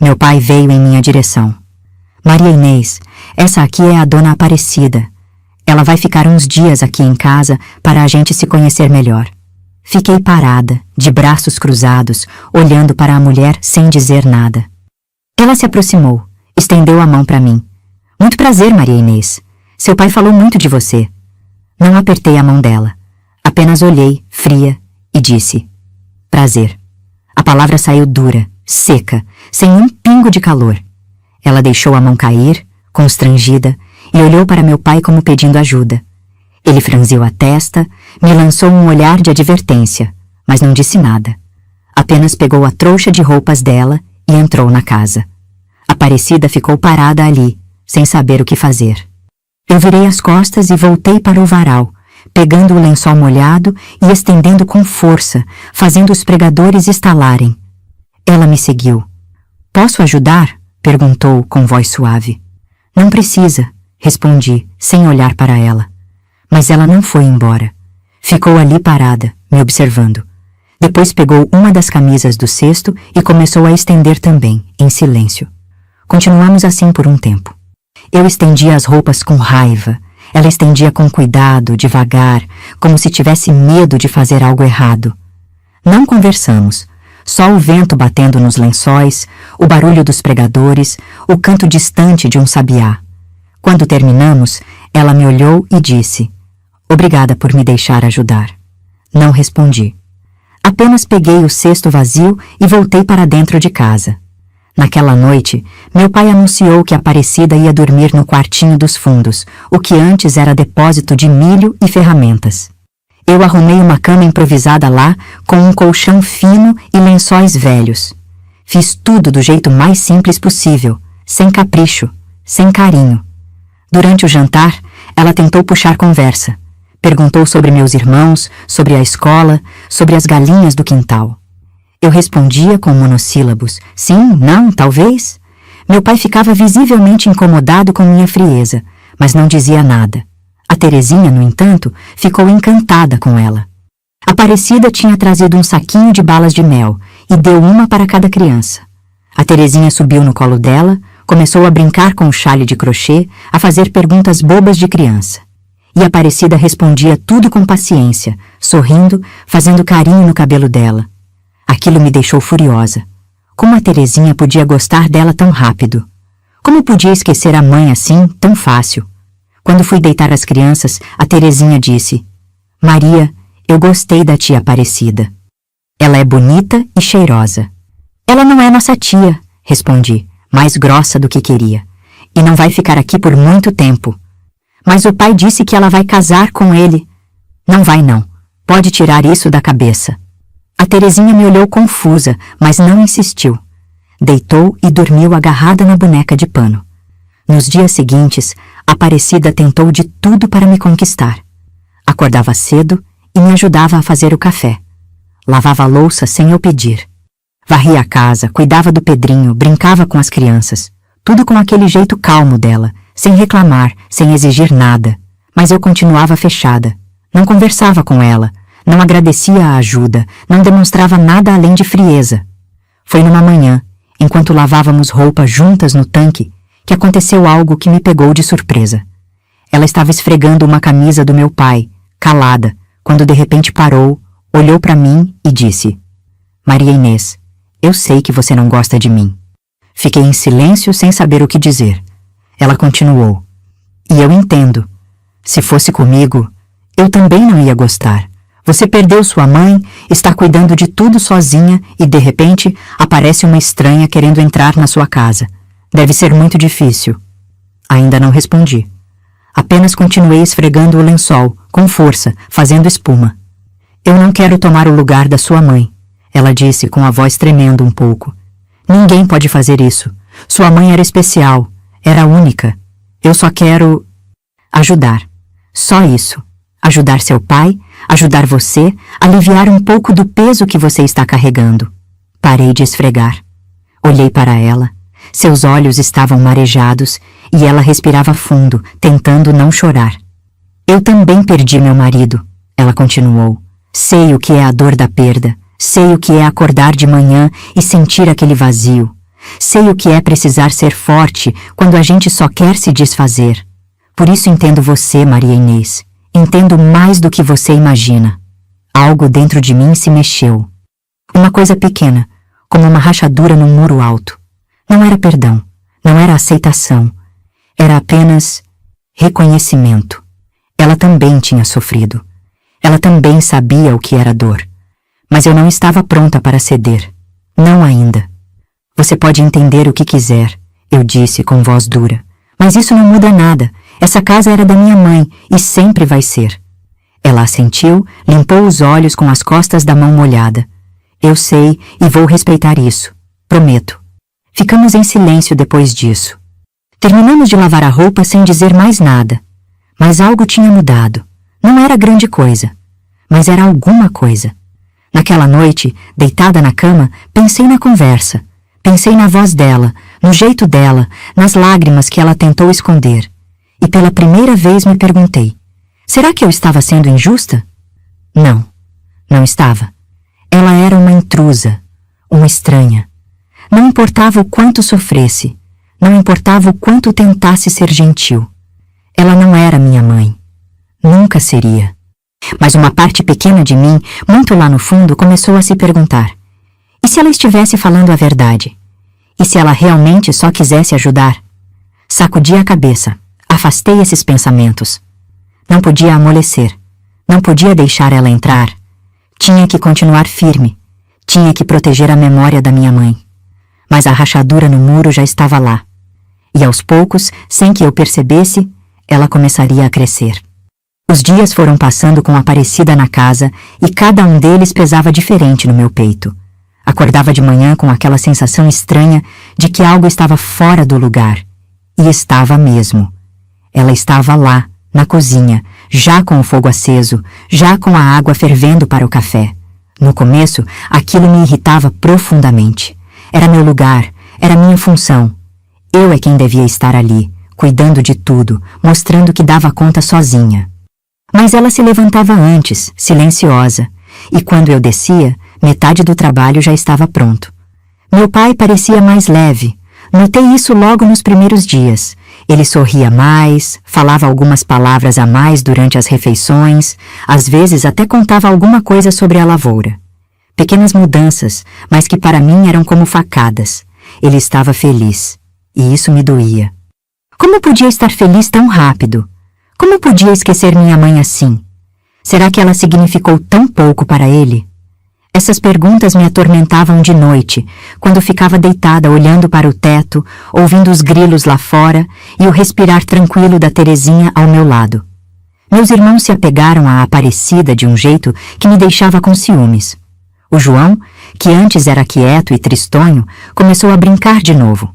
Speaker 1: Meu pai veio em minha direção. Maria Inês, essa aqui é a dona Aparecida. Ela vai ficar uns dias aqui em casa para a gente se conhecer melhor. Fiquei parada, de braços cruzados, olhando para a mulher sem dizer nada. Ela se aproximou, estendeu a mão para mim. Muito prazer, Maria Inês. Seu pai falou muito de você. Não apertei a mão dela. Apenas olhei, fria, e disse: prazer. A palavra saiu dura, seca, sem um pingo de calor. Ela deixou a mão cair, constrangida, e olhou para meu pai como pedindo ajuda. Ele franziu a testa, me lançou um olhar de advertência, mas não disse nada. Apenas pegou a trouxa de roupas dela e entrou na casa. Aparecida ficou parada ali, sem saber o que fazer. Eu virei as costas e voltei para o varal, pegando o lençol molhado e estendendo com força, fazendo os pregadores estalarem. Ela me seguiu. Posso ajudar? Perguntou com voz suave. Não precisa, respondi, sem olhar para ela. Mas ela não foi embora. Ficou ali parada, me observando. Depois pegou uma das camisas do cesto e começou a estender também, em silêncio. Continuamos assim por um tempo. Eu estendia as roupas com raiva. Ela estendia com cuidado, devagar, como se tivesse medo de fazer algo errado. Não conversamos. Só o vento batendo nos lençóis, o barulho dos pregadores, o canto distante de um sabiá. Quando terminamos, ela me olhou e disse: obrigada por me deixar ajudar. Não respondi. Apenas peguei o cesto vazio e voltei para dentro de casa. Naquela noite, meu pai anunciou que a Aparecida ia dormir no quartinho dos fundos, o que antes era depósito de milho e ferramentas. Eu arrumei uma cama improvisada lá, com um colchão fino e lençóis velhos. Fiz tudo do jeito mais simples possível, sem capricho, sem carinho. Durante o jantar, ela tentou puxar conversa. Perguntou sobre meus irmãos, sobre a escola, sobre as galinhas do quintal. Eu respondia com monossílabos, sim, não, talvez. Meu pai ficava visivelmente incomodado com minha frieza, mas não dizia nada. A Terezinha, no entanto, ficou encantada com ela. Aparecida tinha trazido um saquinho de balas de mel e deu uma para cada criança. A Terezinha subiu no colo dela, começou a brincar com o chale de crochê, a fazer perguntas bobas de criança. E Aparecida respondia tudo com paciência, sorrindo, fazendo carinho no cabelo dela. Aquilo me deixou furiosa. Como a Terezinha podia gostar dela tão rápido? Como podia esquecer a mãe assim, tão fácil? Quando fui deitar as crianças, a Terezinha disse: Maria, eu gostei da tia Aparecida. Ela é bonita e cheirosa. Ela não é nossa tia, respondi, mais grossa do que queria. E não vai ficar aqui por muito tempo. Mas o pai disse que ela vai casar com ele. Não vai não. Pode tirar isso da cabeça. A Terezinha me olhou confusa, mas não insistiu. Deitou e dormiu agarrada na boneca de pano. Nos dias seguintes, Aparecida tentou de tudo para me conquistar. Acordava cedo e me ajudava a fazer o café. Lavava a louça sem eu pedir. Varria a casa, cuidava do Pedrinho, brincava com as crianças. Tudo com aquele jeito calmo dela, sem reclamar, sem exigir nada. Mas eu continuava fechada. Não conversava com ela, não agradecia a ajuda, não demonstrava nada além de frieza. Foi numa manhã, enquanto lavávamos roupa juntas no tanque, que aconteceu algo que me pegou de surpresa. Ela estava esfregando uma camisa do meu pai, calada, quando de repente parou, olhou para mim e disse: Maria Inês, eu sei que você não gosta de mim. Fiquei em silêncio sem saber o que dizer. Ela continuou: e eu entendo. Se fosse comigo, eu também não ia gostar. Você perdeu sua mãe, está cuidando de tudo sozinha e, de repente, aparece uma estranha querendo entrar na sua casa. Deve ser muito difícil. Ainda não respondi. Apenas continuei esfregando o lençol, com força, fazendo espuma. Eu não quero tomar o lugar da sua mãe, ela disse com a voz tremendo um pouco. Ninguém pode fazer isso. Sua mãe era especial, era única. Eu só quero ajudar. Só isso. Ajudar seu pai, ajudar você, aliviar um pouco do peso que você está carregando. Parei de esfregar. Olhei para ela. Seus olhos estavam marejados e ela respirava fundo, tentando não chorar. Eu também perdi meu marido, ela continuou. Sei o que é a dor da perda. Sei o que é acordar de manhã e sentir aquele vazio. Sei o que é precisar ser forte quando a gente só quer se desfazer. Por isso entendo você, Maria Inês. Entendo mais do que você imagina. Algo dentro de mim se mexeu. Uma coisa pequena, como uma rachadura num muro alto. Não era perdão, não era aceitação. Era apenas reconhecimento. Ela também tinha sofrido. Ela também sabia o que era dor. Mas eu não estava pronta para ceder. Não ainda. Você pode entender o que quiser, eu disse com voz dura. Mas isso não muda nada. Essa casa era da minha mãe e sempre vai ser. Ela assentiu, limpou os olhos com as costas da mão molhada. Eu sei e vou respeitar isso. Prometo. Ficamos em silêncio depois disso. Terminamos de lavar a roupa sem dizer mais nada. Mas algo tinha mudado. Não era grande coisa, mas era alguma coisa. Naquela noite, deitada na cama, pensei na conversa. Pensei na voz dela, no jeito dela, nas lágrimas que ela tentou esconder. E pela primeira vez me perguntei, será que eu estava sendo injusta? Não, não estava. Ela era uma intrusa, uma estranha. Não importava o quanto sofresse, não importava o quanto tentasse ser gentil. Ela não era minha mãe. Nunca seria. Mas uma parte pequena de mim, muito lá no fundo, começou a se perguntar, e se ela estivesse falando a verdade? E se ela realmente só quisesse ajudar? Sacudi a cabeça. Afastei esses pensamentos. Não podia amolecer. Não podia deixar ela entrar. Tinha que continuar firme. Tinha que proteger a memória da minha mãe. Mas a rachadura no muro já estava lá. E aos poucos, sem que eu percebesse, ela começaria a crescer. Os dias foram passando com Aparecida na casa e cada um deles pesava diferente no meu peito. Acordava de manhã com aquela sensação estranha de que algo estava fora do lugar. E estava mesmo. Ela estava lá, na cozinha, já com o fogo aceso, já com a água fervendo para o café. No começo, aquilo me irritava profundamente. Era meu lugar, era minha função. Eu é quem devia estar ali, cuidando de tudo, mostrando que dava conta sozinha. Mas ela se levantava antes, silenciosa, e quando eu descia, metade do trabalho já estava pronto. Meu pai parecia mais leve. Notei isso logo nos primeiros dias. Ele sorria mais, falava algumas palavras a mais durante as refeições, às vezes até contava alguma coisa sobre a lavoura. Pequenas mudanças, mas que para mim eram como facadas. Ele estava feliz, e isso me doía. Como podia estar feliz tão rápido? Como podia esquecer minha mãe assim? Será que ela significou tão pouco para ele? Essas perguntas me atormentavam de noite, quando ficava deitada olhando para o teto, ouvindo os grilos lá fora e o respirar tranquilo da Terezinha ao meu lado. Meus irmãos se apegaram à Aparecida de um jeito que me deixava com ciúmes. O João, que antes era quieto e tristonho, começou a brincar de novo.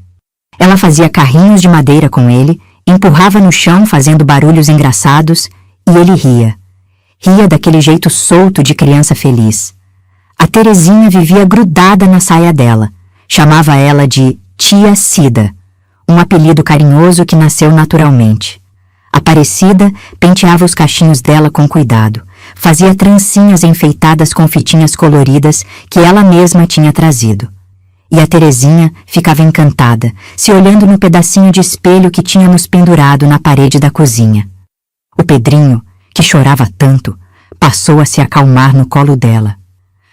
Speaker 1: Ela fazia carrinhos de madeira com ele, empurrava no chão fazendo barulhos engraçados e ele ria. Ria daquele jeito solto de criança feliz. A Terezinha vivia grudada na saia dela. Chamava ela de Tia Cida, um apelido carinhoso que nasceu naturalmente. Aparecida penteava os cachinhos dela com cuidado. Fazia trancinhas enfeitadas com fitinhas coloridas que ela mesma tinha trazido. E a Terezinha ficava encantada, se olhando no pedacinho de espelho que tínhamos pendurado na parede da cozinha. O Pedrinho, que chorava tanto, passou a se acalmar no colo dela.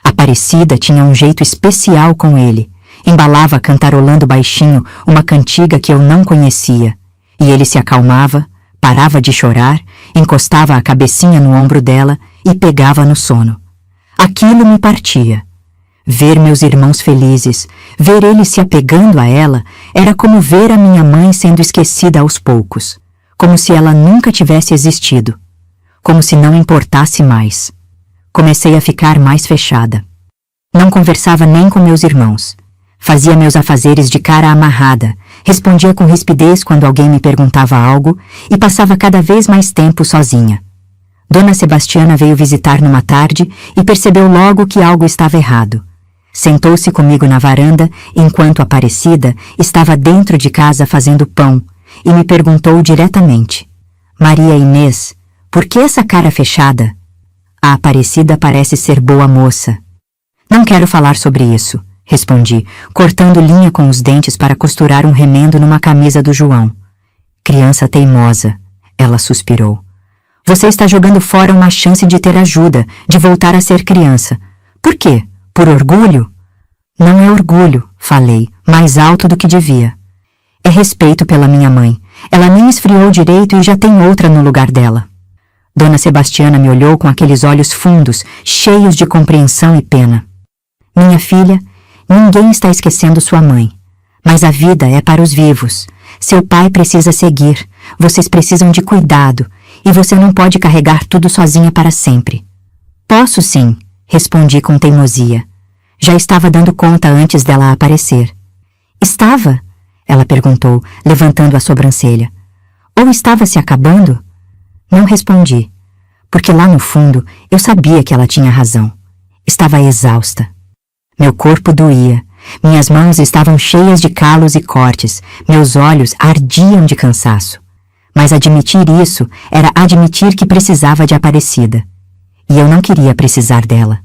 Speaker 1: Aparecida tinha um jeito especial com ele. Embalava cantarolando baixinho uma cantiga que eu não conhecia. E ele se acalmava, parava de chorar, encostava a cabecinha no ombro dela e pegava no sono. Aquilo me partia. Ver meus irmãos felizes, ver eles se apegando a ela, era como ver a minha mãe sendo esquecida aos poucos, como se ela nunca tivesse existido, como se não importasse mais. Comecei a ficar mais fechada. Não conversava nem com meus irmãos. Fazia meus afazeres de cara amarrada, respondia com rispidez quando alguém me perguntava algo e passava cada vez mais tempo sozinha. Dona Sebastiana veio visitar numa tarde e percebeu logo que algo estava errado. Sentou-se comigo na varanda enquanto Aparecida estava dentro de casa fazendo pão e me perguntou diretamente: Maria Inês, por que essa cara fechada? A Aparecida parece ser boa moça. Não quero falar sobre isso, respondi, cortando linha com os dentes para costurar um remendo numa camisa do João. Criança teimosa, ela suspirou. Você está jogando fora uma chance de ter ajuda, de voltar a ser criança. Por quê? Por orgulho? Não é orgulho, falei, mais alto do que devia. É respeito pela minha mãe. Ela nem esfriou direito e já tem outra no lugar dela. Dona Sebastiana me olhou com aqueles olhos fundos, cheios de compreensão e pena. Minha filha, ninguém está esquecendo sua mãe. Mas a vida é para os vivos. Seu pai precisa seguir. Vocês precisam de cuidado. E você não pode carregar tudo sozinha para sempre. Posso sim, respondi com teimosia. Já estava dando conta antes dela aparecer. Estava? Ela perguntou, levantando a sobrancelha. Ou estava se acabando? Não respondi, porque lá no fundo eu sabia que ela tinha razão. Estava exausta. Meu corpo doía, minhas mãos estavam cheias de calos e cortes, meus olhos ardiam de cansaço. Mas admitir isso era admitir que precisava de Aparecida. E eu não queria precisar dela.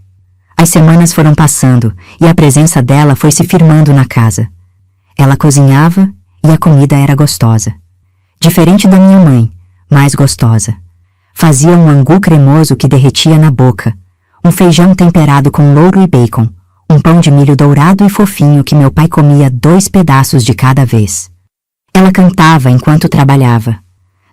Speaker 1: As semanas foram passando e a presença dela foi se firmando na casa. Ela cozinhava e a comida era gostosa. Diferente da minha mãe, mais gostosa. Fazia um angu cremoso que derretia na boca, um feijão temperado com louro e bacon, um pão de milho dourado e fofinho que meu pai comia 2 pedaços de cada vez. Ela cantava enquanto trabalhava.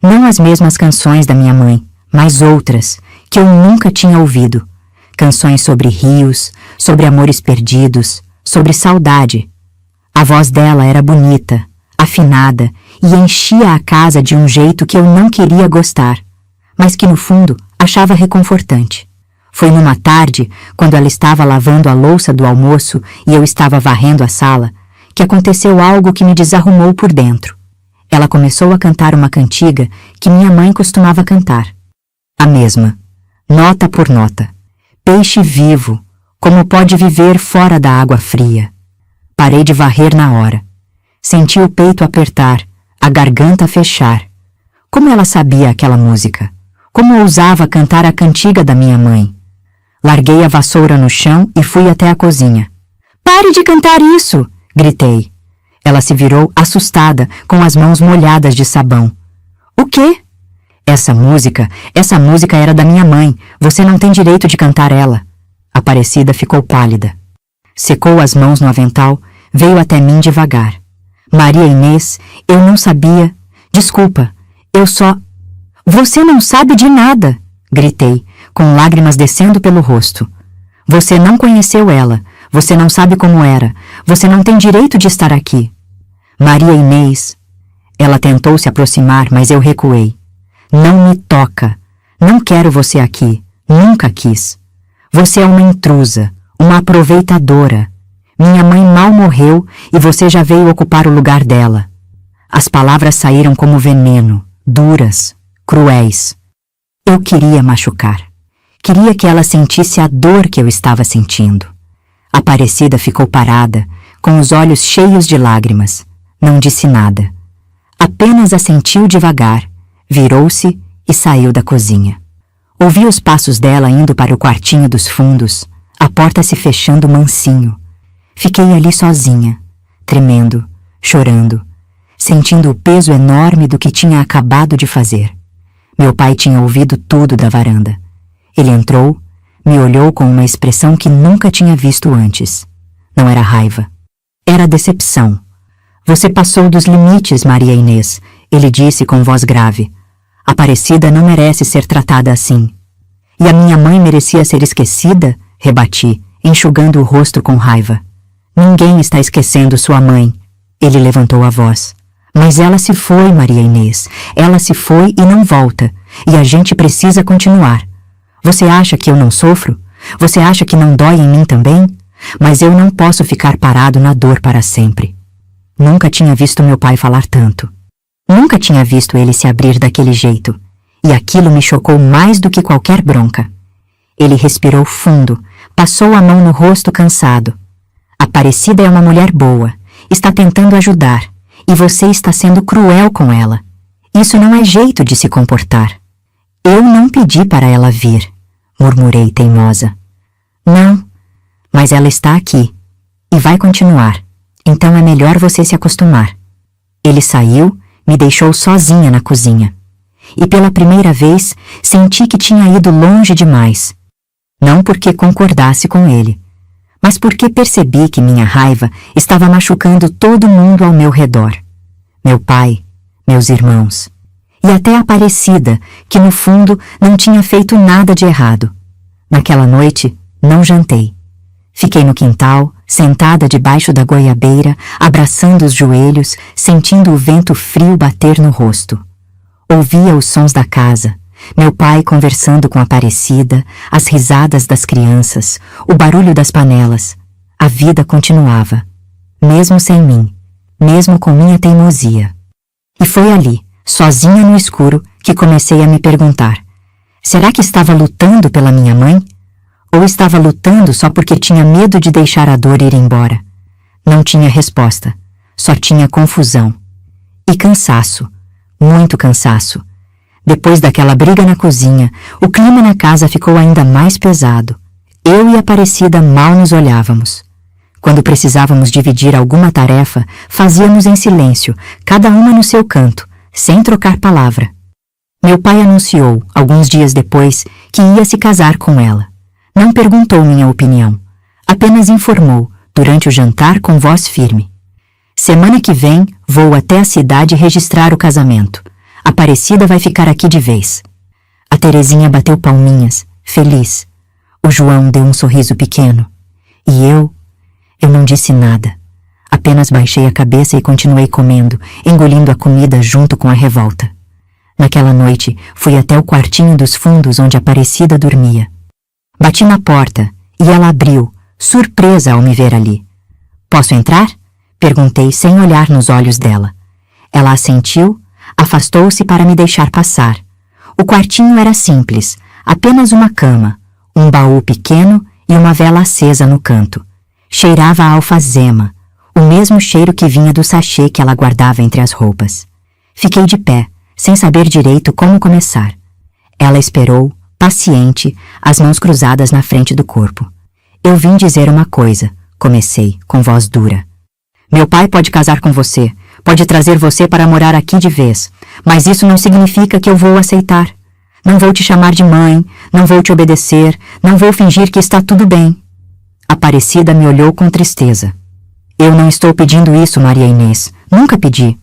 Speaker 1: Não as mesmas canções da minha mãe, mas outras, que eu nunca tinha ouvido. Canções sobre rios, sobre amores perdidos, sobre saudade. A voz dela era bonita, afinada e enchia a casa de um jeito que eu não queria gostar, mas que no fundo achava reconfortante. Foi numa tarde, quando ela estava lavando a louça do almoço e eu estava varrendo a sala, que aconteceu algo que me desarrumou por dentro. Ela começou a cantar uma cantiga que minha mãe costumava cantar. A mesma, nota por nota. Peixe vivo, como pode viver fora da água fria. Parei de varrer na hora. Senti o peito apertar, a garganta fechar. Como ela sabia aquela música? Como ousava cantar a cantiga da minha mãe? Larguei a vassoura no chão e fui até a cozinha. Pare de cantar isso! Gritei. Ela se virou assustada, com as mãos molhadas de sabão. O quê? Essa música era da minha mãe. Você não tem direito de cantar ela. Aparecida ficou pálida. Secou as mãos no avental, veio até mim devagar. Maria Inês, eu não sabia. Desculpa, eu só... Você não sabe de nada! Gritei, com lágrimas descendo pelo rosto. Você não conheceu ela. Você não sabe como era. Você não tem direito de estar aqui. Maria Inês... Ela tentou se aproximar, mas eu recuei. Não me toca. Não quero você aqui. Nunca quis. Você é uma intrusa, uma aproveitadora. Minha mãe mal morreu e você já veio ocupar o lugar dela. As palavras saíram como veneno, duras, cruéis. Eu queria machucar. Queria que ela sentisse a dor que eu estava sentindo. Aparecida ficou parada, com os olhos cheios de lágrimas. Não disse nada. Apenas assentiu devagar, virou-se e saiu da cozinha. Ouvi os passos dela indo para o quartinho dos fundos, a porta se fechando mansinho. Fiquei ali sozinha, tremendo, chorando, sentindo o peso enorme do que tinha acabado de fazer. Meu pai tinha ouvido tudo da varanda. Ele entrou, me olhou com uma expressão que nunca tinha visto antes. Não era raiva. Era decepção. Você passou dos limites, Maria Inês, ele disse com voz grave. Aparecida não merece ser tratada assim. E a minha mãe merecia ser esquecida? Rebati, enxugando o rosto com raiva. Ninguém está esquecendo sua mãe. Ele levantou a voz. Mas ela se foi, Maria Inês. Ela se foi e não volta. E a gente precisa continuar. Você acha que eu não sofro? Você acha que não dói em mim também? Mas eu não posso ficar parado na dor para sempre. Nunca tinha visto meu pai falar tanto. Nunca tinha visto ele se abrir daquele jeito. E aquilo me chocou mais do que qualquer bronca. Ele respirou fundo, passou a mão no rosto cansado. Aparecida é uma mulher boa, está tentando ajudar, e você está sendo cruel com ela. Isso não é jeito de se comportar. Eu não pedi para ela vir, murmurei teimosa. Não, mas ela está aqui, e vai continuar, então é melhor você se acostumar. Ele saiu, me deixou sozinha na cozinha. E pela primeira vez senti que tinha ido longe demais. Não porque concordasse com ele, mas porque percebi que minha raiva estava machucando todo mundo ao meu redor. Meu pai, meus irmãos, e até a Aparecida, que no fundo não tinha feito nada de errado. Naquela noite, não jantei. Fiquei no quintal, sentada debaixo da goiabeira, abraçando os joelhos, sentindo o vento frio bater no rosto. Ouvia os sons da casa, meu pai conversando com a Aparecida, as risadas das crianças, o barulho das panelas. A vida continuava, mesmo sem mim, mesmo com minha teimosia. E foi ali, sozinha no escuro, que comecei a me perguntar: será que estava lutando pela minha mãe? Ou estava lutando só porque tinha medo de deixar a dor ir embora? Não tinha resposta, só tinha confusão. E cansaço, muito cansaço. Depois daquela briga na cozinha, o clima na casa ficou ainda mais pesado. Eu e a Aparecida mal nos olhávamos. Quando precisávamos dividir alguma tarefa, fazíamos em silêncio, cada uma no seu canto, sem trocar palavra. Meu pai anunciou, alguns dias depois, que ia se casar com ela. Não perguntou minha opinião, apenas informou, durante o jantar com voz firme. Semana que vem, vou até a cidade registrar o casamento. A Aparecida vai ficar aqui de vez. A Terezinha bateu palminhas, feliz. O João deu um sorriso pequeno. E eu não disse nada. Apenas baixei a cabeça e continuei comendo, engolindo a comida junto com a revolta. Naquela noite, fui até o quartinho dos fundos onde a Aparecida dormia. Bati na porta e ela abriu, surpresa ao me ver ali. Posso entrar? Perguntei sem olhar nos olhos dela. Ela assentiu, afastou-se para me deixar passar. O quartinho era simples, apenas uma cama, um baú pequeno e uma vela acesa no canto. Cheirava a alfazema, o mesmo cheiro que vinha do sachê que ela guardava entre as roupas. Fiquei de pé, sem saber direito como começar. Ela esperou, paciente, as mãos cruzadas na frente do corpo. Eu vim dizer uma coisa, comecei, com voz dura. Meu pai pode casar com você, pode trazer você para morar aqui de vez, mas isso não significa que eu vou aceitar. Não vou te chamar de mãe, não vou te obedecer, não vou fingir que está tudo bem. A Aparecida me olhou com tristeza. Eu não estou pedindo isso, Maria Inês. Nunca pedi.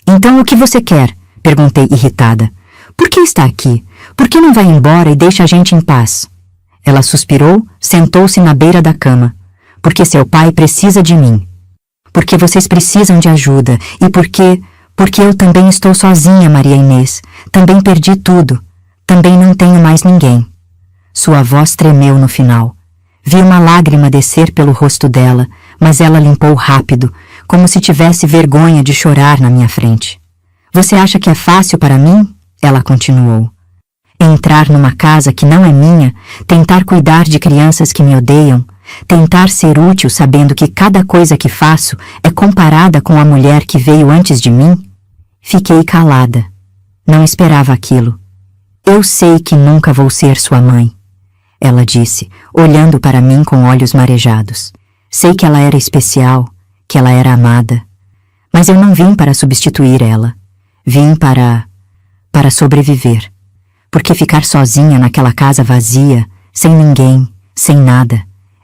Speaker 1: Então o que você quer? Perguntei irritada. Por que está aqui? Por que não vai embora e deixa a gente em paz? Ela suspirou, sentou-se na beira da cama. Porque seu pai precisa de mim. Porque vocês precisam de ajuda. E porque eu também estou sozinha, Maria Inês. Também perdi tudo. Também não tenho mais ninguém. Sua voz tremeu no final. Vi uma lágrima descer pelo rosto dela, mas ela limpou rápido, como se tivesse vergonha de chorar na minha frente. Você acha que é fácil para mim? Ela continuou. Entrar numa casa que não é minha, tentar cuidar de crianças que me odeiam, tentar ser útil sabendo que cada coisa que faço é comparada com a mulher que veio antes de mim? Fiquei calada. Não esperava aquilo. Eu sei que nunca vou ser sua mãe, ela disse, olhando para mim com olhos marejados. Sei que ela era especial, que ela era amada, mas eu não vim para substituir ela. Vim para sobreviver. Porque ficar sozinha naquela casa vazia, sem ninguém, sem nada,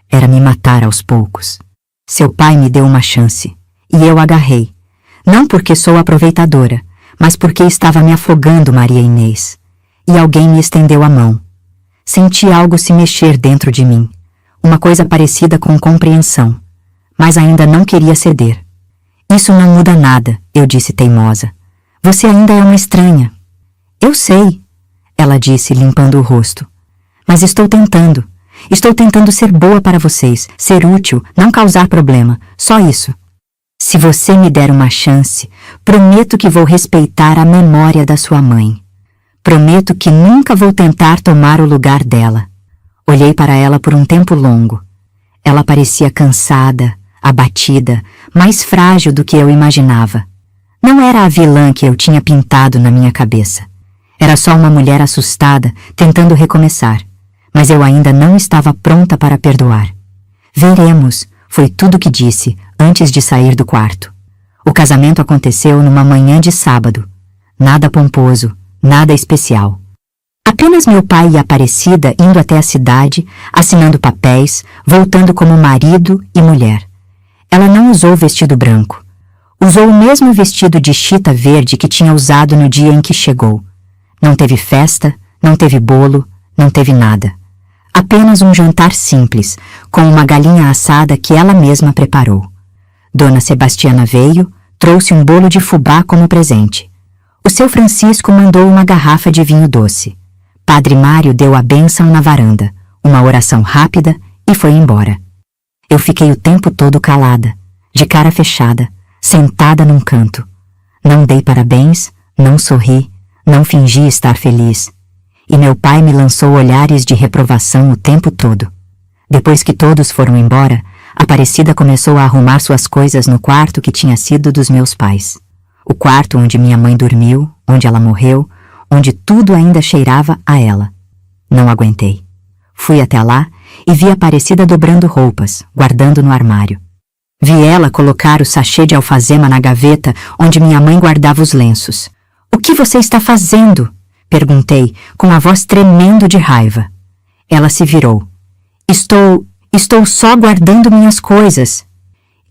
Speaker 1: era me matar aos poucos. Seu pai me deu uma chance, e eu agarrei. Não porque sou aproveitadora, mas porque estava me afogando, Maria Inês. E alguém me estendeu a mão. Senti algo se mexer dentro de mim, uma coisa parecida com compreensão, mas ainda não queria ceder. Isso não muda nada, eu disse teimosa. Você ainda é uma estranha. Eu sei, ela disse, limpando o rosto. Mas estou tentando. Estou tentando ser boa para vocês, ser útil, não causar problema, só isso. Se você me der uma chance, prometo que vou respeitar a memória da sua mãe. Prometo que nunca vou tentar tomar o lugar dela. Olhei para ela por um tempo longo. Ela parecia cansada, abatida, mais frágil do que eu imaginava. Não era a vilã que eu tinha pintado na minha cabeça. Era só uma mulher assustada, tentando recomeçar. Mas eu ainda não estava pronta para perdoar. Veremos, foi tudo que disse antes de sair do quarto. O casamento aconteceu numa manhã de sábado. Nada pomposo, nada especial. Apenas meu pai e Aparecida indo até a cidade, assinando papéis, voltando como marido e mulher. Ela não usou vestido branco. Usou o mesmo vestido de chita verde que tinha usado no dia em que chegou. Não teve festa, não teve bolo, não teve nada. Apenas um jantar simples, com uma galinha assada que ela mesma preparou. Dona Sebastiana veio, trouxe um bolo de fubá como presente. O seu Francisco mandou uma garrafa de vinho doce. Padre Mário deu a bênção na varanda, uma oração rápida e foi embora. Eu fiquei o tempo todo calada, de cara fechada, sentada num canto. Não dei parabéns, não sorri, não fingi estar feliz. E meu pai me lançou olhares de reprovação o tempo todo. Depois que todos foram embora, Aparecida começou a arrumar suas coisas no quarto que tinha sido dos meus pais. O quarto onde minha mãe dormiu, onde ela morreu, onde tudo ainda cheirava a ela. Não aguentei. Fui até lá e vi Aparecida dobrando roupas, guardando no armário. Vi ela colocar o sachê de alfazema na gaveta onde minha mãe guardava os lenços. "O que você está fazendo?" Perguntei, com a voz tremendo de raiva. Ela se virou. Estou só guardando minhas coisas."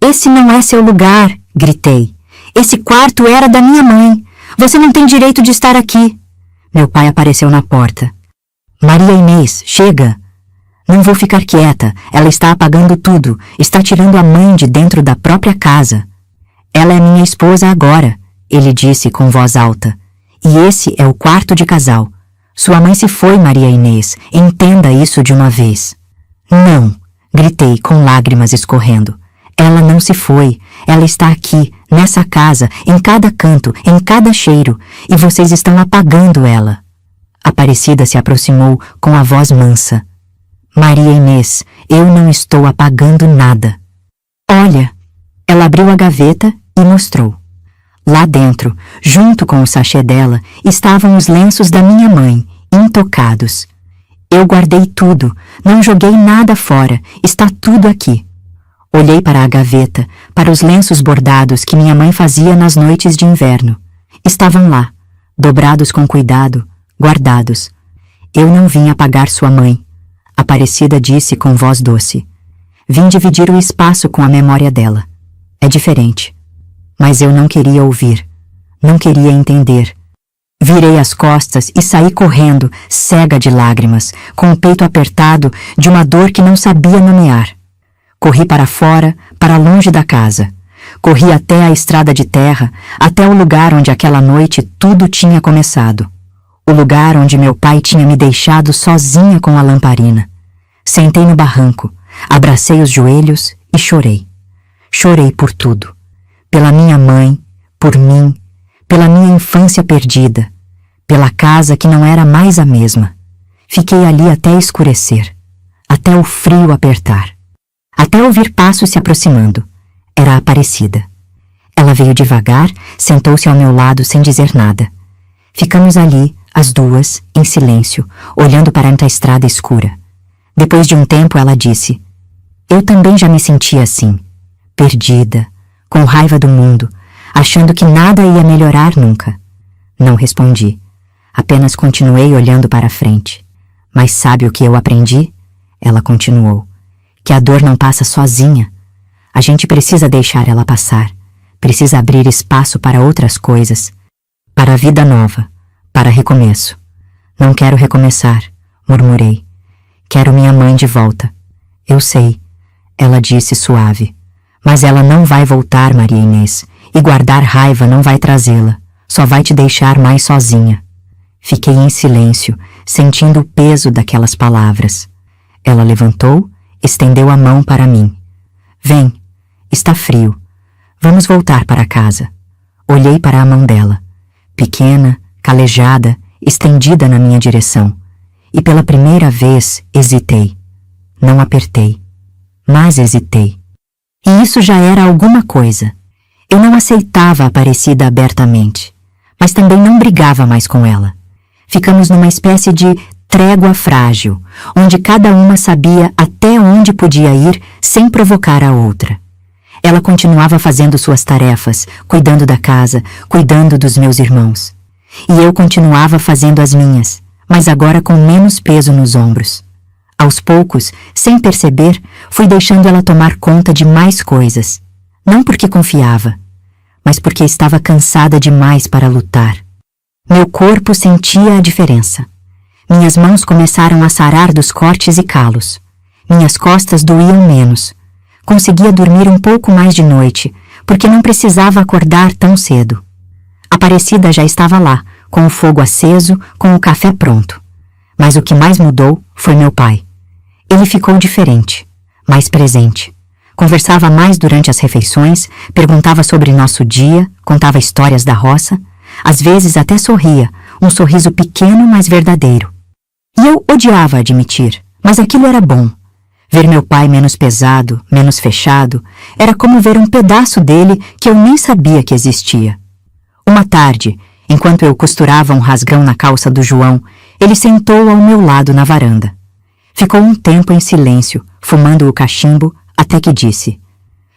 Speaker 1: "Esse não é seu lugar", gritei. "Esse quarto era da minha mãe. Você não tem direito de estar aqui." Meu pai apareceu na porta. "Maria Inês, chega." "Não vou ficar quieta. Ela está apagando tudo. Está tirando a mãe de dentro da própria casa." "Ela é minha esposa agora", ele disse com voz alta. "E esse é o quarto de casal. Sua mãe se foi, Maria Inês. Entenda isso de uma vez." "Não", gritei com lágrimas escorrendo. "Ela não se foi. Ela está aqui, nessa casa, em cada canto, em cada cheiro, e vocês estão apagando ela." Aparecida se aproximou com a voz mansa. "Maria Inês, eu não estou apagando nada." "Olha." Ela abriu a gaveta e mostrou. Lá dentro, junto com o sachê dela, estavam os lenços da minha mãe, intocados. Eu guardei tudo, não joguei nada fora, está tudo aqui. Olhei para a gaveta, para os lenços bordados que minha mãe fazia nas noites de inverno. Estavam lá, dobrados com cuidado, guardados. "Eu não vim apagar sua mãe", Aparecida disse com voz doce. "Vim dividir o espaço com a memória dela. É diferente." Mas eu não queria ouvir, não queria entender. Virei as costas e saí correndo, cega de lágrimas, com o peito apertado de uma dor que não sabia nomear. Corri para fora, para longe da casa. Corri até a estrada de terra, até o lugar onde aquela noite tudo tinha começado. O lugar onde meu pai tinha me deixado sozinha com a lamparina. Sentei no barranco, abracei os joelhos e chorei. Chorei por tudo. Pela minha mãe, por mim, pela minha infância perdida, pela casa que não era mais a mesma. Fiquei ali até escurecer, até o frio apertar, até ouvir passos se aproximando. Era Aparecida. Ela veio devagar, sentou-se ao meu lado sem dizer nada. Ficamos ali, as duas, em silêncio, olhando para a estrada escura. Depois de um tempo ela disse: "Eu também já me sentia assim, perdida, com raiva do mundo, achando que nada ia melhorar nunca." Não respondi. Apenas continuei olhando para a frente. "Mas sabe o que eu aprendi?" Ela continuou. "Que a dor não passa sozinha. A gente precisa deixar ela passar. Precisa abrir espaço para outras coisas. Para a vida nova. Para recomeço." "Não quero recomeçar", murmurei. Quero minha mãe de volta. Eu sei, ela disse suave. Mas ela não vai voltar, Maria Inês, e guardar raiva não vai trazê-la. Só vai te deixar mais sozinha. Fiquei em silêncio, sentindo o peso daquelas palavras. Ela levantou, estendeu a mão para mim. Vem, está frio. Vamos voltar para casa. Olhei para a mão dela, pequena, calejada, estendida na minha direção. E pela primeira vez hesitei. Não apertei, mas hesitei. E isso já era alguma coisa. Eu não aceitava a Aparecida abertamente, mas também não brigava mais com ela. Ficamos numa espécie de trégua frágil, onde cada uma sabia até onde podia ir sem provocar a outra. Ela continuava fazendo suas tarefas, cuidando da casa, cuidando dos meus irmãos. E eu continuava fazendo as minhas, mas agora com menos peso nos ombros. Aos poucos, sem perceber, fui deixando ela tomar conta de mais coisas. Não porque confiava, mas porque estava cansada demais para lutar. Meu corpo sentia a diferença. Minhas mãos começaram a sarar dos cortes e calos. Minhas costas doíam menos. Conseguia dormir um pouco mais de noite, porque não precisava acordar tão cedo. Aparecida já estava lá, com o fogo aceso, com o café pronto. Mas o que mais mudou foi meu pai. Ele ficou diferente, mais presente. Conversava mais durante as refeições, perguntava sobre nosso dia, contava histórias da roça. Às vezes até sorria, um sorriso pequeno, mas verdadeiro. E eu odiava admitir, mas aquilo era bom. Ver meu pai menos pesado, menos fechado, era como ver um pedaço dele que eu nem sabia que existia. Uma tarde, enquanto eu costurava um rasgão na calça do João, ele sentou ao meu lado na varanda. Ficou um tempo em silêncio, fumando o cachimbo, até que disse: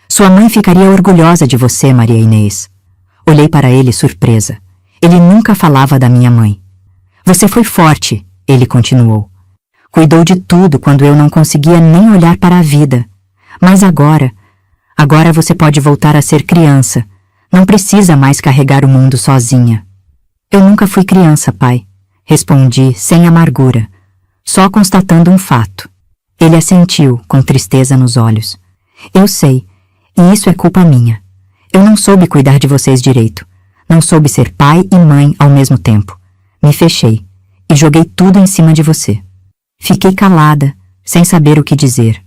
Speaker 1: Sua mãe ficaria orgulhosa de você, Maria Inês. Olhei para ele surpresa. Ele nunca falava da minha mãe. Você foi forte, ele continuou. Cuidou de tudo quando eu não conseguia nem olhar para a vida. Mas agora você pode voltar a ser criança. Não precisa mais carregar o mundo sozinha. Eu nunca fui criança, pai. Respondi sem amargura, só constatando um fato. Ele assentiu, com tristeza nos olhos. Eu sei, e isso é culpa minha. Eu não soube cuidar de vocês direito. Não soube ser pai e mãe ao mesmo tempo. Me fechei e joguei tudo em cima de você. Fiquei calada, sem saber o que dizer.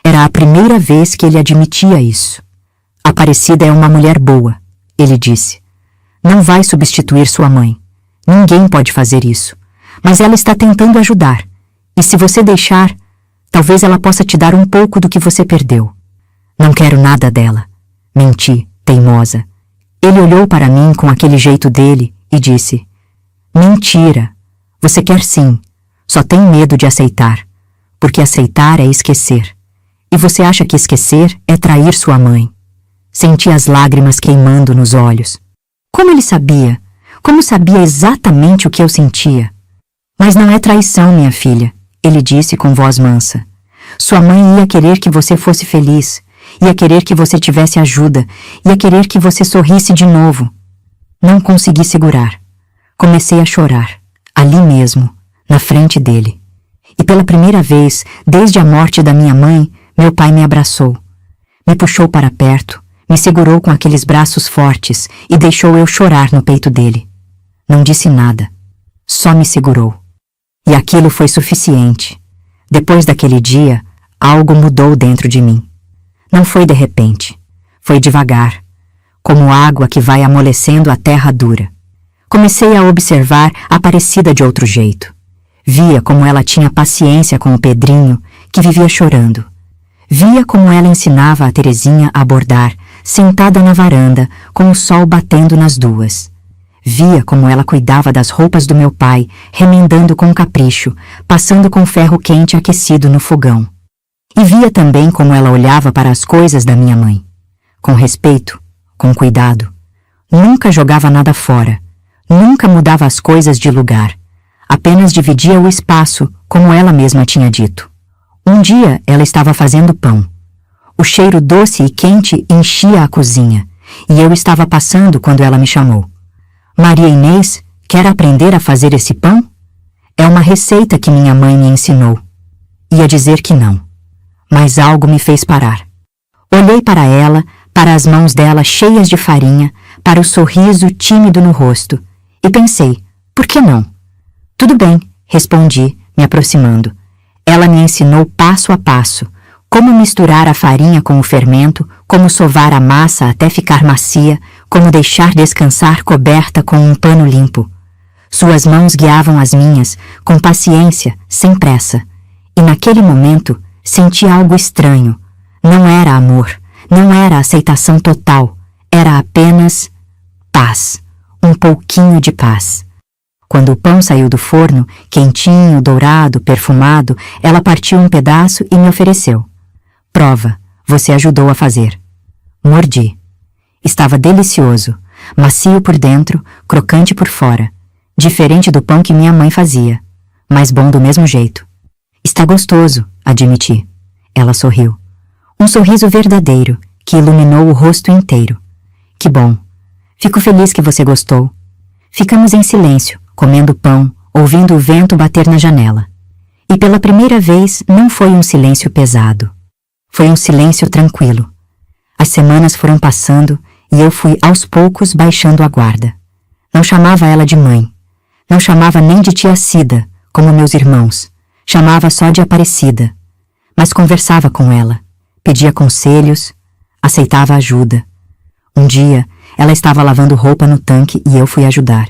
Speaker 1: Era a primeira vez que ele admitia isso. Aparecida é uma mulher boa, ele disse. Não vai substituir sua mãe. Ninguém pode fazer isso. Mas ela está tentando ajudar. E se você deixar, talvez ela possa te dar um pouco do que você perdeu. Não quero nada dela. Menti, teimosa. Ele olhou para mim com aquele jeito dele e disse: Mentira. Você quer sim. Só tem medo de aceitar. Porque aceitar é esquecer. E você acha que esquecer é trair sua mãe. Senti as lágrimas queimando nos olhos. Como ele sabia? Como sabia exatamente o que eu sentia? Mas não é traição, minha filha, ele disse com voz mansa. Sua mãe ia querer que você fosse feliz, ia querer que você tivesse ajuda, ia querer que você sorrisse de novo. Não consegui segurar. Comecei a chorar, ali mesmo, na frente dele. E pela primeira vez, desde a morte da minha mãe, meu pai me abraçou. Me puxou para perto, me segurou com aqueles braços fortes e deixou eu chorar no peito dele. Não disse nada, só me segurou. E aquilo foi suficiente. Depois daquele dia, algo mudou dentro de mim. Não foi de repente, foi devagar, como água que vai amolecendo a terra dura. Comecei a observar a Aparecida de outro jeito. Via como ela tinha paciência com o Pedrinho, que vivia chorando. Via como ela ensinava a Terezinha a bordar, sentada na varanda, com o sol batendo nas duas. Via como ela cuidava das roupas do meu pai, remendando com capricho, passando com ferro quente aquecido no fogão. E via também como ela olhava para as coisas da minha mãe. Com respeito, com cuidado. Nunca jogava nada fora. Nunca mudava as coisas de lugar. Apenas dividia o espaço, como ela mesma tinha dito. Um dia ela estava fazendo pão. O cheiro doce e quente enchia a cozinha, e eu estava passando quando ela me chamou. Maria Inês, quer aprender a fazer esse pão? É uma receita que minha mãe me ensinou. Ia dizer que não. Mas algo me fez parar. Olhei para ela, para as mãos dela cheias de farinha, para o sorriso tímido no rosto, e pensei, por que não? Tudo bem, respondi, me aproximando. Ela me ensinou passo a passo, como misturar a farinha com o fermento, como sovar a massa até ficar macia, como deixar descansar coberta com um pano limpo. Suas mãos guiavam as minhas, com paciência, sem pressa. E naquele momento, senti algo estranho. Não era amor, não era aceitação total, era apenas paz, um pouquinho de paz. Quando o pão saiu do forno, quentinho, dourado, perfumado, ela partiu um pedaço e me ofereceu. Prova, você ajudou a fazer. Mordi. Estava delicioso, macio por dentro, crocante por fora, diferente do pão que minha mãe fazia, mas bom do mesmo jeito. Está gostoso, admiti. Ela sorriu. Um sorriso verdadeiro, que iluminou o rosto inteiro. Que bom. Fico feliz que você gostou. Ficamos em silêncio, comendo pão, ouvindo o vento bater na janela. E pela primeira vez não foi um silêncio pesado. Foi um silêncio tranquilo. As semanas foram passando e eu fui aos poucos baixando a guarda. Não chamava ela de mãe. Não chamava nem de tia Cida, como meus irmãos. Chamava só de Aparecida. Mas conversava com ela, pedia conselhos, aceitava ajuda. Um dia, ela estava lavando roupa no tanque e eu fui ajudar.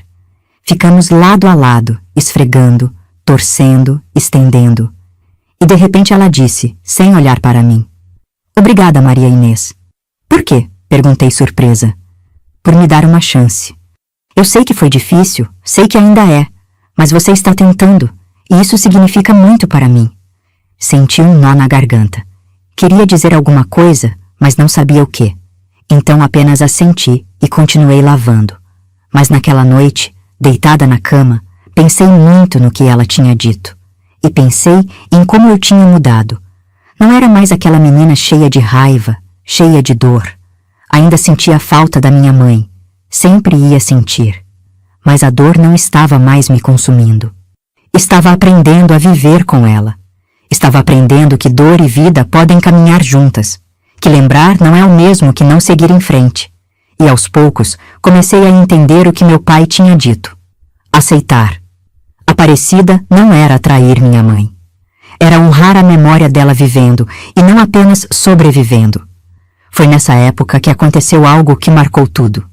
Speaker 1: Ficamos lado a lado, esfregando, torcendo, estendendo. E de repente ela disse, sem olhar para mim. Obrigada, Maria Inês. Por quê? Perguntei surpresa. Por me dar uma chance. Eu sei que foi difícil, sei que ainda é, mas você está tentando, e isso significa muito para mim. Senti um nó na garganta. Queria dizer alguma coisa, mas não sabia o quê. Então apenas assenti e continuei lavando. Mas naquela noite, deitada na cama, pensei muito no que ela tinha dito. E pensei em como eu tinha mudado. Não era mais aquela menina cheia de raiva, cheia de dor. Ainda sentia falta da minha mãe. Sempre ia sentir. Mas a dor não estava mais me consumindo. Estava aprendendo a viver com ela. Estava aprendendo que dor e vida podem caminhar juntas, que lembrar não é o mesmo que não seguir em frente. E aos poucos comecei a entender o que meu pai tinha dito. Aceitar. Aparecida não era trair minha mãe. Era honrar a memória dela vivendo e não apenas sobrevivendo. Foi nessa época que aconteceu algo que marcou tudo.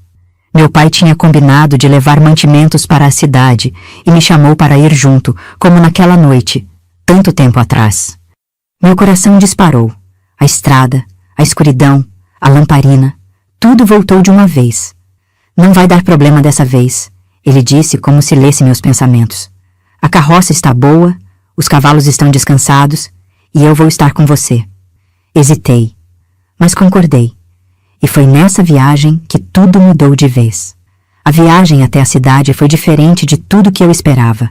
Speaker 1: Meu pai tinha combinado de levar mantimentos para a cidade e me chamou para ir junto, como naquela noite, tanto tempo atrás. Meu coração disparou. A estrada, a escuridão, a lamparina, tudo voltou de uma vez. Não vai dar problema dessa vez, ele disse como se lesse meus pensamentos. A carroça está boa, os cavalos estão descansados e eu vou estar com você. Hesitei, mas concordei. E foi nessa viagem que tudo mudou de vez. A viagem até a cidade foi diferente de tudo que eu esperava.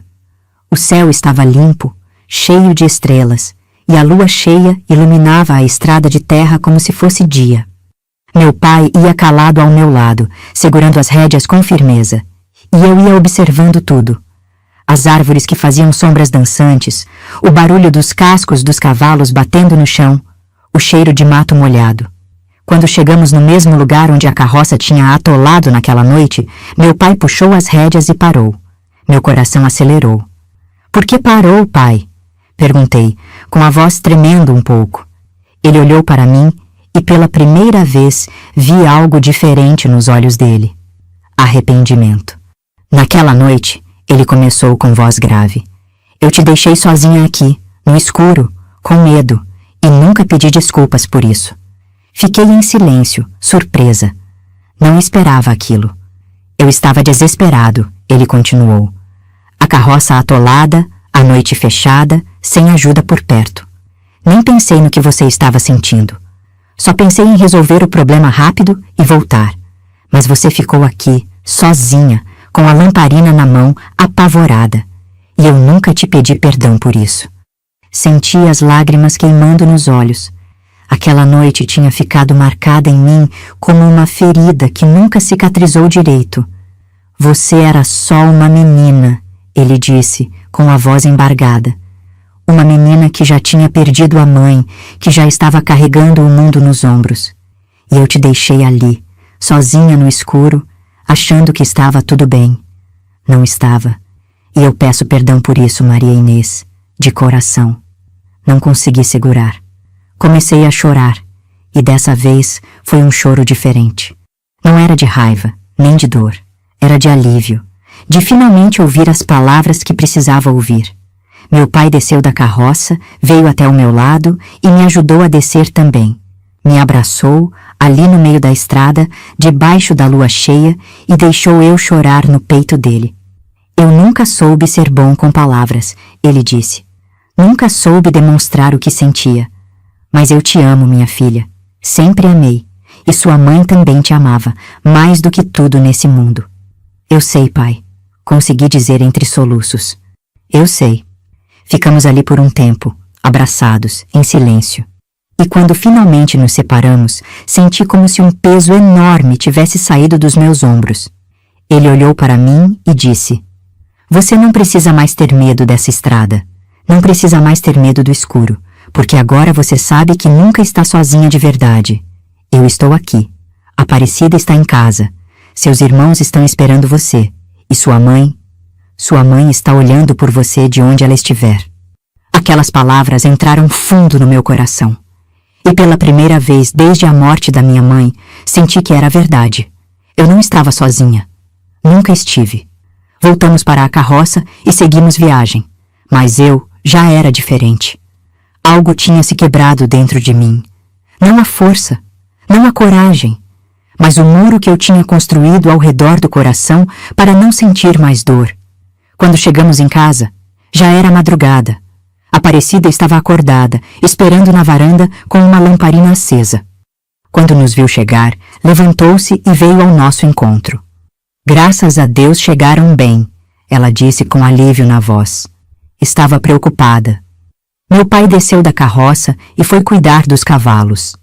Speaker 1: O céu estava limpo, cheio de estrelas, e a lua cheia iluminava a estrada de terra como se fosse dia. Meu pai ia calado ao meu lado, segurando as rédeas com firmeza, e eu ia observando tudo. As árvores que faziam sombras dançantes, o barulho dos cascos dos cavalos batendo no chão, o cheiro de mato molhado. Quando chegamos no mesmo lugar onde a carroça tinha atolado naquela noite, meu pai puxou as rédeas e parou. Meu coração acelerou. Por que parou, pai? Perguntei, com a voz tremendo um pouco. Ele olhou para mim e pela primeira vez vi algo diferente nos olhos dele. Arrependimento. Naquela noite, ele começou com voz grave. Eu te deixei sozinha aqui, no escuro, com medo, e nunca pedi desculpas por isso. Fiquei em silêncio, surpresa. Não esperava aquilo. Eu estava desesperado, ele continuou. A carroça atolada, a noite fechada, sem ajuda por perto. Nem pensei no que você estava sentindo. Só pensei em resolver o problema rápido e voltar. Mas você ficou aqui, sozinha, com a lamparina na mão, apavorada. E eu nunca te pedi perdão por isso. Senti as lágrimas queimando nos olhos. Aquela noite tinha ficado marcada em mim como uma ferida que nunca cicatrizou direito. Você era só uma menina, ele disse, com a voz embargada. uma menina que já tinha perdido a mãe, que já estava carregando o mundo nos ombros. E eu te deixei ali, sozinha no escuro, achando que estava tudo bem. Não estava. E eu peço perdão por isso, Maria Inês, de coração. Não consegui segurar. Comecei a chorar, e dessa vez foi um choro diferente. Não era de raiva, nem de dor. Era de alívio, de finalmente ouvir as palavras que precisava ouvir. Meu pai desceu da carroça, veio até o meu lado e me ajudou a descer também. Me abraçou, ali no meio da estrada, debaixo da lua cheia, e deixou eu chorar no peito dele. Eu nunca soube ser bom com palavras, ele disse. Nunca soube demonstrar o que sentia. Mas eu te amo, minha filha. Sempre amei. E sua mãe também te amava, mais do que tudo nesse mundo. Eu sei, pai. Consegui dizer entre soluços. Eu sei. Ficamos ali por um tempo, abraçados, em silêncio. E quando finalmente nos separamos, senti como se um peso enorme tivesse saído dos meus ombros. Ele olhou para mim e disse: Você não precisa mais ter medo dessa estrada. Não precisa mais ter medo do escuro, porque agora você sabe que nunca está sozinha de verdade. Eu estou aqui. Aparecida está em casa. Seus irmãos estão esperando você. E sua mãe está olhando por você de onde ela estiver. Aquelas palavras entraram fundo no meu coração. E pela primeira vez desde a morte da minha mãe, senti que era verdade. Eu não estava sozinha. Nunca estive. Voltamos para a carroça e seguimos viagem. Mas eu já era diferente. Algo tinha se quebrado dentro de mim. Não a força, não a coragem, mas o muro que eu tinha construído ao redor do coração para não sentir mais dor. Quando chegamos em casa, já era madrugada. Aparecida estava acordada, esperando na varanda com uma lamparina acesa. Quando nos viu chegar, levantou-se e veio ao nosso encontro. Graças a Deus chegaram bem, ela disse com alívio na voz. Estava preocupada. Meu pai desceu da carroça e foi cuidar dos cavalos.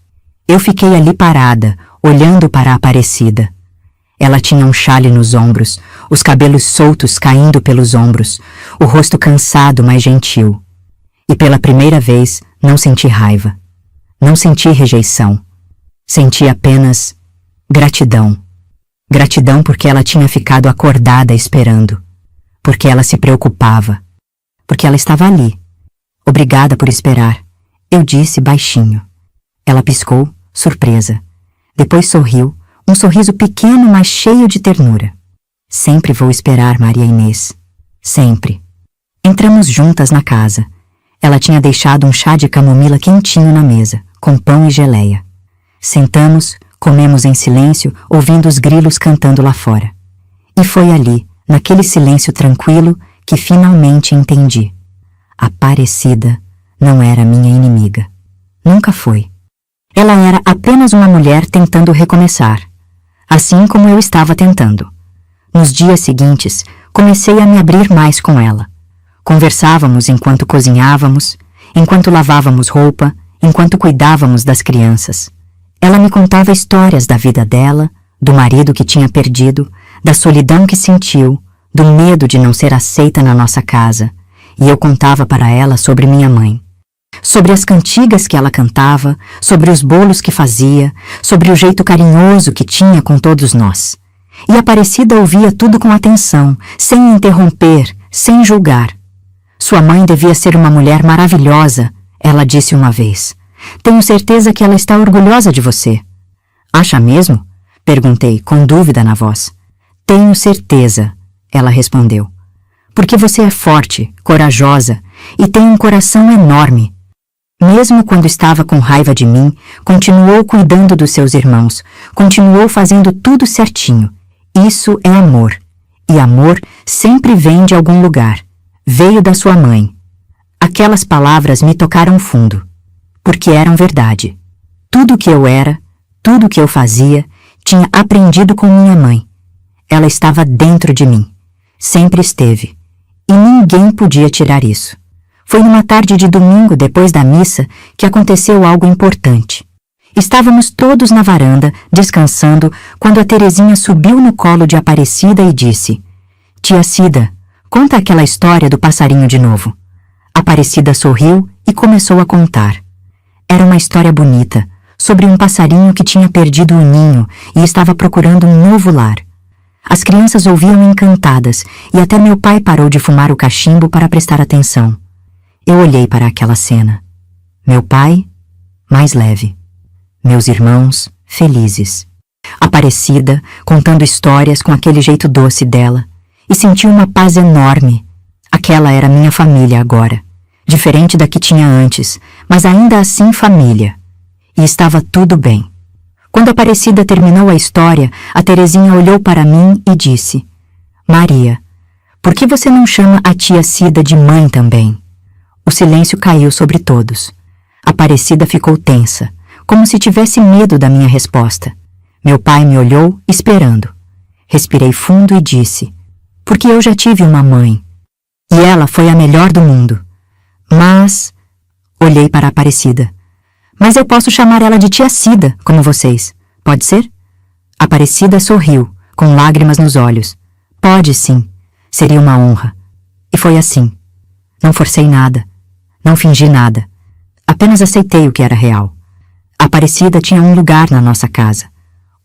Speaker 1: Eu fiquei ali parada, olhando para a Aparecida. Ela tinha um xale nos ombros, os cabelos soltos caindo pelos ombros, o rosto cansado, mas gentil. E pela primeira vez não senti raiva. Não senti rejeição. Senti apenas gratidão. Gratidão porque ela tinha ficado acordada esperando. Porque ela se preocupava. Porque ela estava ali. Obrigada por esperar, eu disse baixinho. Ela piscou, surpresa. Depois sorriu, um sorriso pequeno, mas cheio de ternura. Sempre vou esperar, Maria Inês. Sempre. Entramos juntas na casa. Ela tinha deixado um chá de camomila quentinho na mesa, com pão e geleia. Sentamos, comemos em silêncio, ouvindo os grilos cantando lá fora. E foi ali, naquele silêncio tranquilo, que finalmente entendi. Aparecida não era minha inimiga. Nunca foi. Ela era apenas uma mulher tentando recomeçar, assim como eu estava tentando. Nos dias seguintes, comecei a me abrir mais com ela. Conversávamos enquanto cozinhávamos, enquanto lavávamos roupa, enquanto cuidávamos das crianças. Ela me contava histórias da vida dela, do marido que tinha perdido, da solidão que sentiu, do medo de não ser aceita na nossa casa. E eu contava para ela sobre minha mãe. Sobre as cantigas que ela cantava, sobre os bolos que fazia, sobre o jeito carinhoso que tinha com todos nós. E Aparecida ouvia tudo com atenção, sem interromper, sem julgar. Sua mãe devia ser uma mulher maravilhosa, ela disse uma vez. Tenho certeza que ela está orgulhosa de você. Acha mesmo? Perguntei, com dúvida na voz. Tenho certeza, ela respondeu. Porque você é forte, corajosa e tem um coração enorme. Mesmo quando estava com raiva de mim, continuou cuidando dos seus irmãos, continuou fazendo tudo certinho. Isso é amor. E amor sempre vem de algum lugar. Veio da sua mãe. Aquelas palavras me tocaram fundo, porque eram verdade. Tudo o que eu era, tudo o que eu fazia, tinha aprendido com minha mãe. Ela estava dentro de mim. Sempre esteve. E ninguém podia tirar isso. Foi numa tarde de domingo, depois da missa, que aconteceu algo importante. Estávamos todos na varanda, descansando, quando a Terezinha subiu no colo de Aparecida e disse: Tia Cida, conta aquela história do passarinho de novo. Aparecida sorriu e começou a contar. Era uma história bonita, sobre um passarinho que tinha perdido o ninho e estava procurando um novo lar. As crianças ouviam encantadas e até meu pai parou de fumar o cachimbo para prestar atenção. Eu olhei para aquela cena. Meu pai, mais leve. Meus irmãos, felizes. Aparecida, contando histórias com aquele jeito doce dela, e senti uma paz enorme. Aquela era minha família agora, diferente da que tinha antes, mas ainda assim família. E estava tudo bem. Quando Aparecida terminou a história, a Terezinha olhou para mim e disse: Maria, por que você não chama a tia Cida de mãe também? O silêncio caiu sobre todos. Aparecida ficou tensa, como se tivesse medo da minha resposta. Meu pai me olhou, esperando. Respirei fundo e disse: porque eu já tive uma mãe. E ela foi a melhor do mundo. Mas... Olhei para a Aparecida. Mas eu posso chamar ela de tia Cida, como vocês. Pode ser? Aparecida sorriu, com lágrimas nos olhos. Pode sim. Seria uma honra. E foi assim. Não forcei nada. Não fingi nada. Apenas aceitei o que era real. A Aparecida tinha um lugar na nossa casa.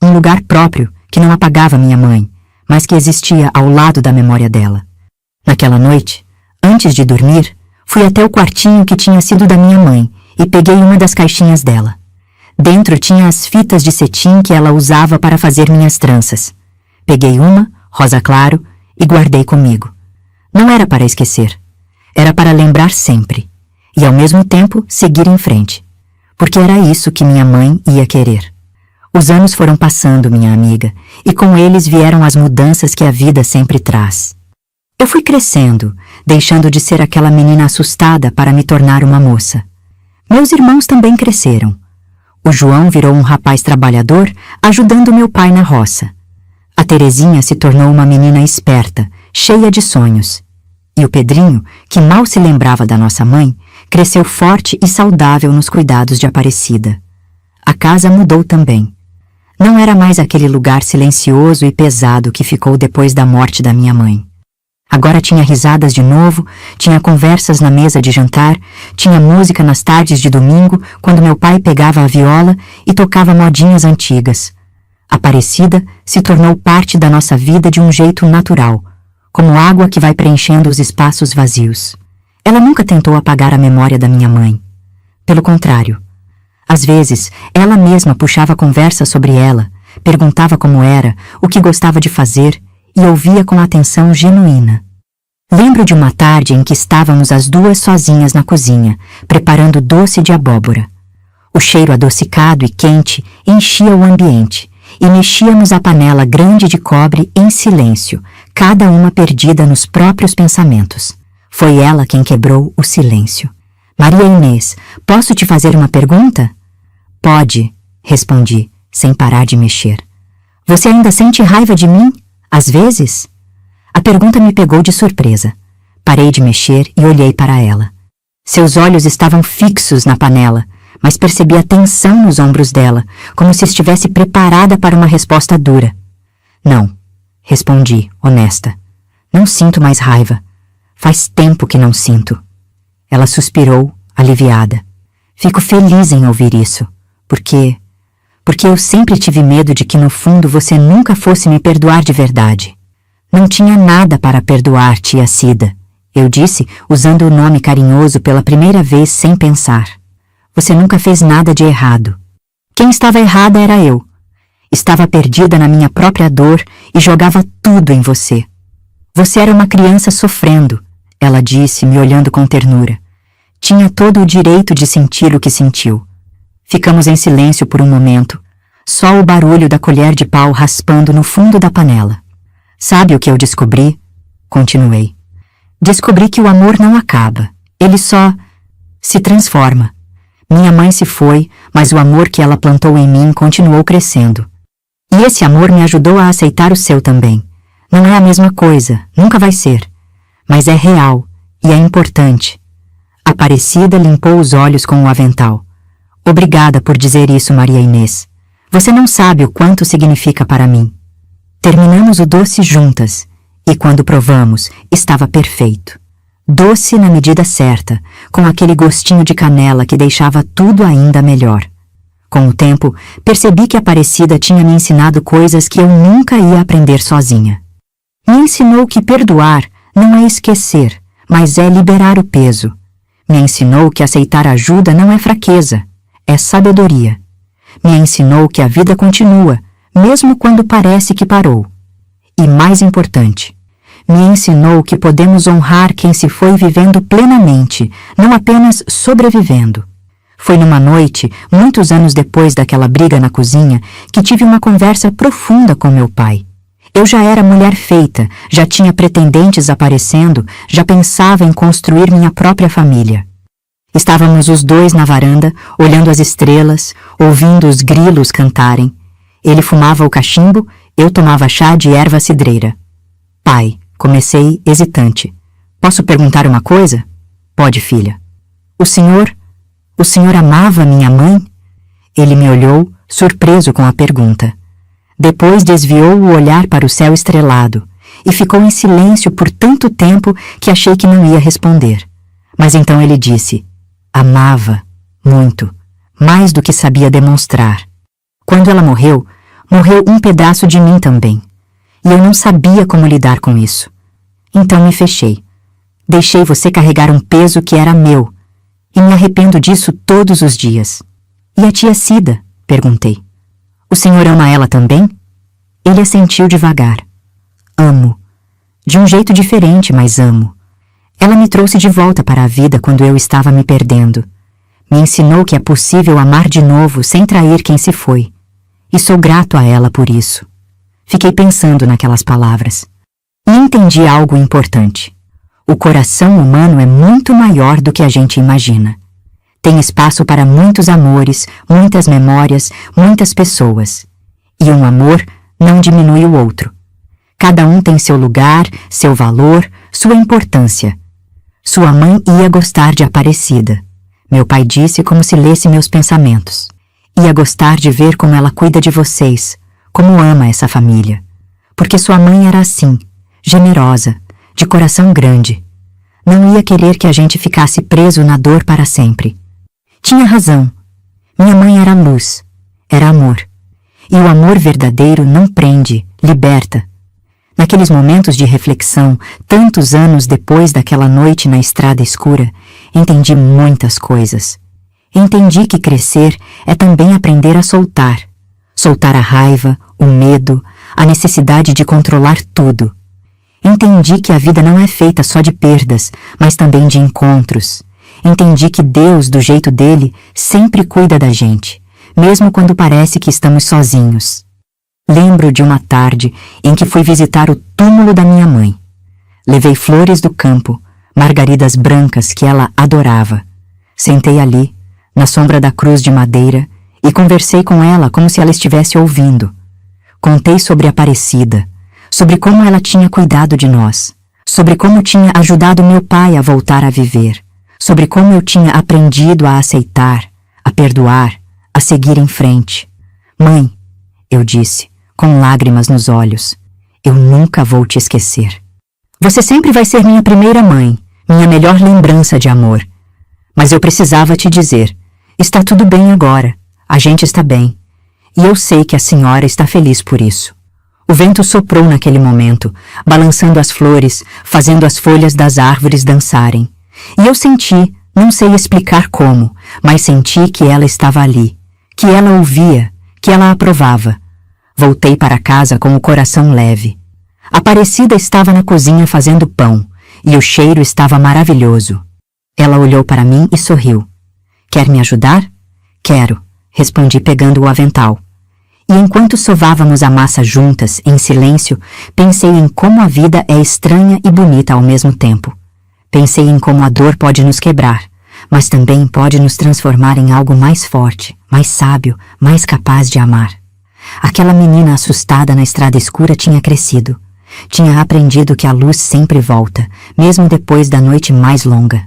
Speaker 1: Um lugar próprio que não apagava minha mãe, mas que existia ao lado da memória dela. Naquela noite, antes de dormir, fui até o quartinho que tinha sido da minha mãe e peguei uma das caixinhas dela. Dentro tinha as fitas de cetim que ela usava para fazer minhas tranças. Peguei uma, rosa claro, e guardei comigo. Não era para esquecer. Era para lembrar sempre. E ao mesmo tempo seguir em frente. Porque era isso que minha mãe ia querer. Os anos foram passando, minha amiga, e com eles vieram as mudanças que a vida sempre traz. Eu fui crescendo, deixando de ser aquela menina assustada para me tornar uma moça. Meus irmãos também cresceram. O João virou um rapaz trabalhador, ajudando meu pai na roça. A Terezinha se tornou uma menina esperta, cheia de sonhos. E o Pedrinho, que mal se lembrava da nossa mãe, cresceu forte e saudável nos cuidados de Aparecida. A casa mudou também. Não era mais aquele lugar silencioso e pesado que ficou depois da morte da minha mãe. Agora tinha risadas de novo, tinha conversas na mesa de jantar, tinha música nas tardes de domingo, quando meu pai pegava a viola e tocava modinhas antigas. Aparecida se tornou parte da nossa vida de um jeito natural, como água que vai preenchendo os espaços vazios. Ela nunca tentou apagar a memória da minha mãe. Pelo contrário. Às vezes, ela mesma puxava conversa sobre ela, perguntava como era, o que gostava de fazer, e ouvia com atenção genuína. Lembro de uma tarde em que estávamos as duas sozinhas na cozinha, preparando doce de abóbora. O cheiro adocicado e quente enchia o ambiente, e mexíamos a panela grande de cobre em silêncio, cada uma perdida nos próprios pensamentos. Foi ela quem quebrou o silêncio. Maria Inês, posso te fazer uma pergunta? Pode, respondi, sem parar de mexer. Você ainda sente raiva de mim? Às vezes? A pergunta me pegou de surpresa. Parei de mexer e olhei para ela. Seus olhos estavam fixos na panela, mas percebi a tensão nos ombros dela, como se estivesse preparada para uma resposta dura. Não, respondi, honesta. Não sinto mais raiva. Faz tempo que não sinto. Ela suspirou, aliviada. Fico feliz em ouvir isso, porque eu sempre tive medo de que no fundo você nunca fosse me perdoar de verdade. Não tinha nada para perdoar, tia Cida, eu disse, usando o nome carinhoso pela primeira vez sem pensar. Você nunca fez nada de errado. Quem estava errada era eu. Estava perdida na minha própria dor e jogava tudo em você. Você era uma criança sofrendo, ela disse, me olhando com ternura. Tinha todo o direito de sentir o que sentiu. Ficamos em silêncio por um momento, só o barulho da colher de pau raspando no fundo da panela. Sabe o que eu descobri? Continuei. Descobri que o amor não acaba, ele só se transforma. Minha mãe se foi, mas o amor que ela plantou em mim continuou crescendo. E esse amor me ajudou a aceitar o seu também. Não é a mesma coisa, nunca vai ser. Mas é real e é importante. Aparecida limpou os olhos com o avental. Obrigada por dizer isso, Maria Inês. Você não sabe o quanto significa para mim. Terminamos o doce juntas, e quando provamos, estava perfeito. doce na medida certa, com aquele gostinho de canela que deixava tudo ainda melhor. Com o tempo, percebi que Aparecida tinha me ensinado coisas que eu nunca ia aprender sozinha. Me ensinou que perdoar não é esquecer, mas é liberar o peso. Me ensinou que aceitar ajuda não é fraqueza, é sabedoria. Me ensinou que a vida continua, mesmo quando parece que parou. E mais importante, me ensinou que podemos honrar quem se foi vivendo plenamente, não apenas sobrevivendo. Foi numa noite, muitos anos depois daquela briga na cozinha, que tive uma conversa profunda com meu pai. Eu já era mulher feita, já tinha pretendentes aparecendo, já pensava em construir minha própria família. Estávamos os dois na varanda, olhando as estrelas, ouvindo os grilos cantarem. Ele fumava o cachimbo, eu tomava chá de erva cidreira. Pai, comecei hesitante. Posso perguntar uma coisa? Pode, filha. O senhor amava minha mãe? Ele me olhou, surpreso com a pergunta. Depois desviou o olhar para o céu estrelado e ficou em silêncio por tanto tempo que achei que não ia responder. Mas então ele disse: amava, muito, mais do que sabia demonstrar. Quando ela morreu, morreu um pedaço de mim também. E eu não sabia como lidar com isso. Então me fechei. Deixei você carregar um peso que era meu. E me arrependo disso todos os dias. E a tia Cida? Perguntei. O senhor ama ela também? Ele assentiu devagar. Amo. De um jeito diferente, mas amo. Ela me trouxe de volta para a vida quando eu estava me perdendo. Me ensinou que é possível amar de novo sem trair quem se foi. E sou grato a ela por isso. Fiquei pensando naquelas palavras. E entendi algo importante. O coração humano é muito maior do que a gente imagina. Tem espaço para muitos amores, muitas memórias, muitas pessoas. E um amor não diminui o outro. Cada um tem seu lugar, seu valor, sua importância. Sua mãe ia gostar de Aparecida. Meu pai disse como se lesse meus pensamentos. Ia gostar de ver como ela cuida de vocês, como ama essa família. Porque sua mãe era assim, generosa, de coração grande. Não ia querer que a gente ficasse preso na dor para sempre. Tinha razão. Minha mãe era luz, era amor. E o amor verdadeiro não prende, liberta. Naqueles momentos de reflexão, tantos anos depois daquela noite na estrada escura, entendi muitas coisas. Entendi que crescer é também aprender a soltar. Soltar a raiva, o medo, a necessidade de controlar tudo. Entendi que a vida não é feita só de perdas, mas também de encontros. Entendi que Deus, do jeito dele, sempre cuida da gente, mesmo quando parece que estamos sozinhos. Lembro de uma tarde em que fui visitar o túmulo da minha mãe. Levei flores do campo, margaridas brancas que ela adorava. Sentei ali, na sombra da cruz de madeira, e conversei com ela como se ela estivesse ouvindo. Contei sobre Aparecida, sobre como ela tinha cuidado de nós, sobre como tinha ajudado meu pai a voltar a viver, sobre como eu tinha aprendido a aceitar, a perdoar, a seguir em frente. Mãe, eu disse, com lágrimas nos olhos, eu nunca vou te esquecer. Você sempre vai ser minha primeira mãe, minha melhor lembrança de amor. Mas eu precisava te dizer, está tudo bem agora, a gente está bem. E eu sei que a senhora está feliz por isso. O vento soprou naquele momento, balançando as flores, fazendo as folhas das árvores dançarem. E eu senti, não sei explicar como, mas senti que ela estava ali, que ela ouvia, que ela aprovava. Voltei para casa com o coração leve. Aparecida estava na cozinha fazendo pão, e o cheiro estava maravilhoso. Ela olhou para mim e sorriu. Quer me ajudar? Quero, respondi pegando o avental. E enquanto sovávamos a massa juntas, em silêncio, pensei em como a vida é estranha e bonita ao mesmo tempo. Pensei em como a dor pode nos quebrar, mas também pode nos transformar em algo mais forte, mais sábio, mais capaz de amar. Aquela menina assustada na estrada escura tinha crescido. Tinha aprendido que a luz sempre volta, mesmo depois da noite mais longa.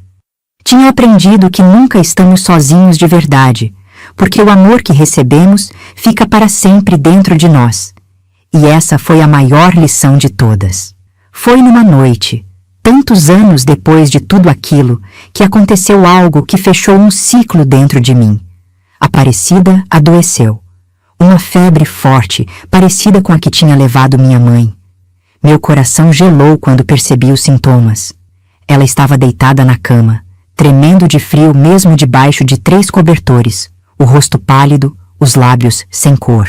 Speaker 1: Tinha aprendido que nunca estamos sozinhos de verdade, porque o amor que recebemos fica para sempre dentro de nós. E essa foi a maior lição de todas. Foi numa noite, tantos anos depois de tudo aquilo, que aconteceu algo que fechou um ciclo dentro de mim. Aparecida adoeceu. Uma febre forte, parecida com a que tinha levado minha mãe. Meu coração gelou quando percebi os sintomas. Ela estava deitada na cama, tremendo de frio mesmo debaixo de 3 cobertores, o rosto pálido, os lábios sem cor.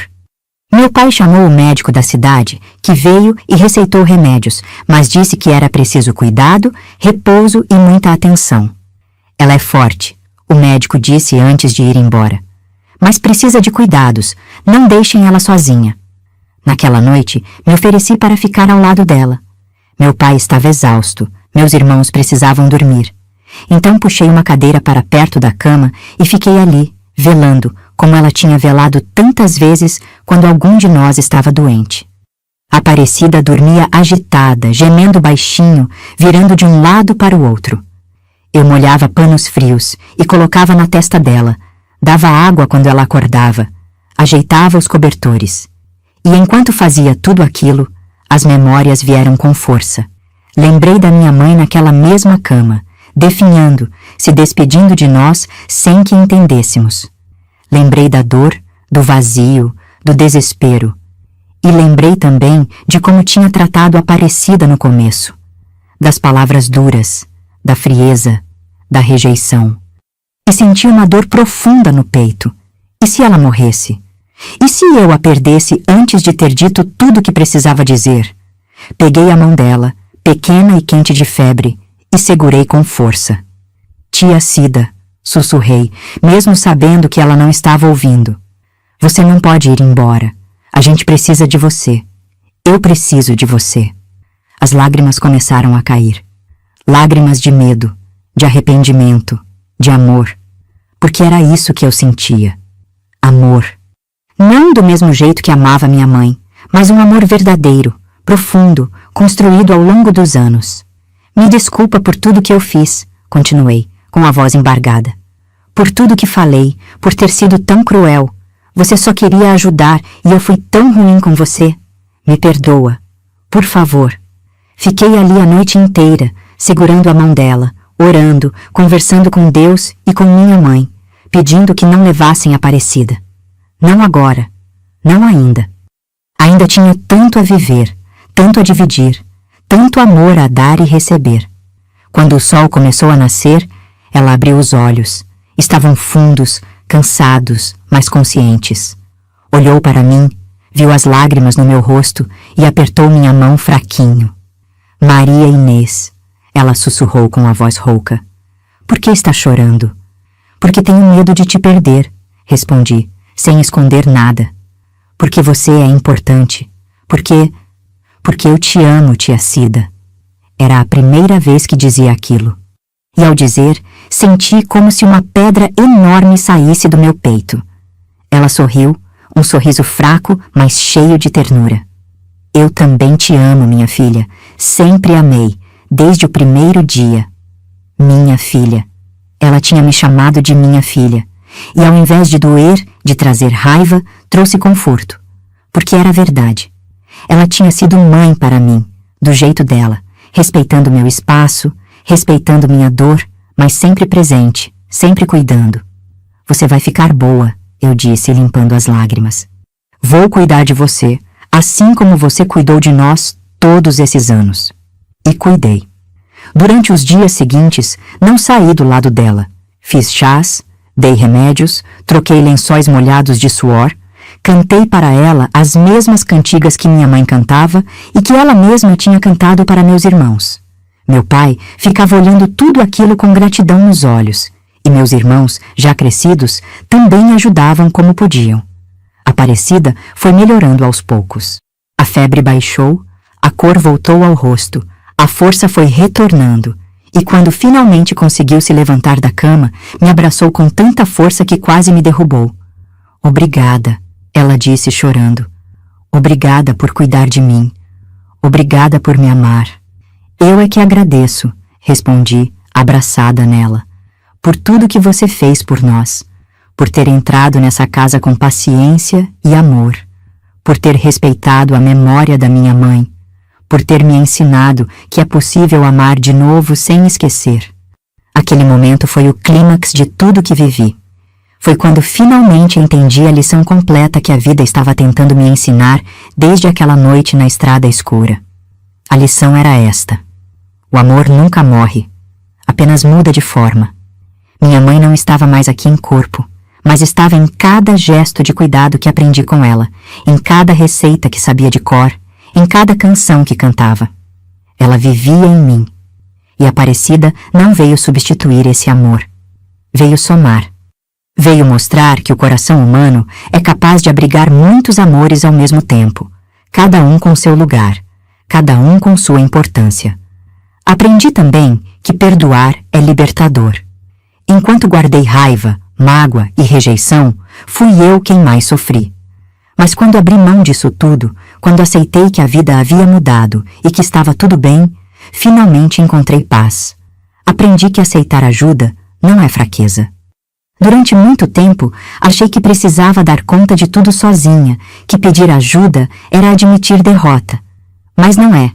Speaker 1: Meu pai chamou o médico da cidade, que veio e receitou remédios, mas disse que era preciso cuidado, repouso e muita atenção. Ela é forte, o médico disse antes de ir embora. Mas precisa de cuidados, não deixem ela sozinha. Naquela noite, me ofereci para ficar ao lado dela. Meu pai estava exausto, meus irmãos precisavam dormir. Então puxei uma cadeira para perto da cama e fiquei ali, velando, como ela tinha velado tantas vezes quando algum de nós estava doente. Aparecida dormia agitada, gemendo baixinho, virando de um lado para o outro. Eu molhava panos frios e colocava na testa dela, dava água quando ela acordava, ajeitava os cobertores. E enquanto fazia tudo aquilo, as memórias vieram com força. Lembrei da minha mãe naquela mesma cama, definhando, se despedindo de nós sem que entendêssemos. Lembrei da dor, do vazio, do desespero. E lembrei também de como tinha tratado Aparecida no começo. Das palavras duras, da frieza, da rejeição. E senti uma dor profunda no peito. E se ela morresse? E se eu a perdesse antes de ter dito tudo o que precisava dizer? Peguei a mão dela, pequena e quente de febre, e segurei com força. Tia Cida, sussurrei, mesmo sabendo que ela não estava ouvindo. Você não pode ir embora. A gente precisa de você. Eu preciso de você. As lágrimas começaram a cair. Lágrimas de medo, de arrependimento, de amor. Porque era isso que eu sentia. Amor. Não do mesmo jeito que amava minha mãe, mas um amor verdadeiro, profundo, construído ao longo dos anos. Me desculpa por tudo que eu fiz, continuei, com a voz embargada. Por tudo que falei, por ter sido tão cruel. Você só queria ajudar e eu fui tão ruim com você. Me perdoa. Por favor. Fiquei ali a noite inteira, segurando a mão dela, orando, conversando com Deus e com minha mãe, pedindo que não levassem Aparecida. Não agora. Não ainda. Ainda tinha tanto a viver, tanto a dividir, tanto amor a dar e receber. Quando o sol começou a nascer, ela abriu os olhos. Estavam fundos, cansados, mas conscientes. Olhou para mim, viu as lágrimas no meu rosto e apertou minha mão fraquinho. Maria Inês, ela sussurrou com a voz rouca. Por que está chorando? Porque tenho medo de te perder, respondi, sem esconder nada. Porque você é importante. Porque eu te amo, tia Cida. Era a primeira vez que dizia aquilo. E ao dizer, senti como se uma pedra enorme saísse do meu peito. Ela sorriu, um sorriso fraco, mas cheio de ternura. Eu também te amo, minha filha. Sempre amei, desde o primeiro dia. Minha filha. Ela tinha me chamado de minha filha. E ao invés de doer, de trazer raiva, trouxe conforto. Porque era verdade. Ela tinha sido mãe para mim, do jeito dela, respeitando meu espaço, respeitando minha dor, mas sempre presente, sempre cuidando. Você vai ficar boa, eu disse, limpando as lágrimas. Vou cuidar de você, assim como você cuidou de nós todos esses anos. E cuidei. Durante os dias seguintes, não saí do lado dela. Fiz chás, dei remédios, troquei lençóis molhados de suor, cantei para ela as mesmas cantigas que minha mãe cantava e que ela mesma tinha cantado para meus irmãos. Meu pai ficava olhando tudo aquilo com gratidão nos olhos, e meus irmãos, já crescidos, também ajudavam como podiam. Aparecida foi melhorando aos poucos. A febre baixou, a cor voltou ao rosto, a força foi retornando, e quando finalmente conseguiu se levantar da cama, me abraçou com tanta força que quase me derrubou. Obrigada, ela disse chorando. Obrigada por cuidar de mim. Obrigada por me amar. Eu é que agradeço, respondi, abraçada nela. Por tudo que você fez por nós. Por ter entrado nessa casa com paciência e amor. Por ter respeitado a memória da minha mãe. por ter me ensinado que é possível amar de novo sem esquecer. Aquele momento foi o clímax de tudo que vivi. Foi quando finalmente entendi a lição completa que a vida estava tentando me ensinar desde aquela noite na estrada escura. A lição era esta: o amor nunca morre, apenas muda de forma. Minha mãe não estava mais aqui em corpo, mas estava em cada gesto de cuidado que aprendi com ela, em cada receita que sabia de cor, em cada canção que cantava. Ela vivia em mim. E a Aparecida não veio substituir esse amor. Veio somar. Veio mostrar que o coração humano é capaz de abrigar muitos amores ao mesmo tempo, cada um com seu lugar, cada um com sua importância. Aprendi também que perdoar é libertador. Enquanto guardei raiva, mágoa e rejeição, fui eu quem mais sofri. Mas quando abri mão disso tudo, quando aceitei que a vida havia mudado e que estava tudo bem, finalmente encontrei paz. Aprendi que aceitar ajuda não é fraqueza. Durante muito tempo, achei que precisava dar conta de tudo sozinha, que pedir ajuda era admitir derrota. Mas não é.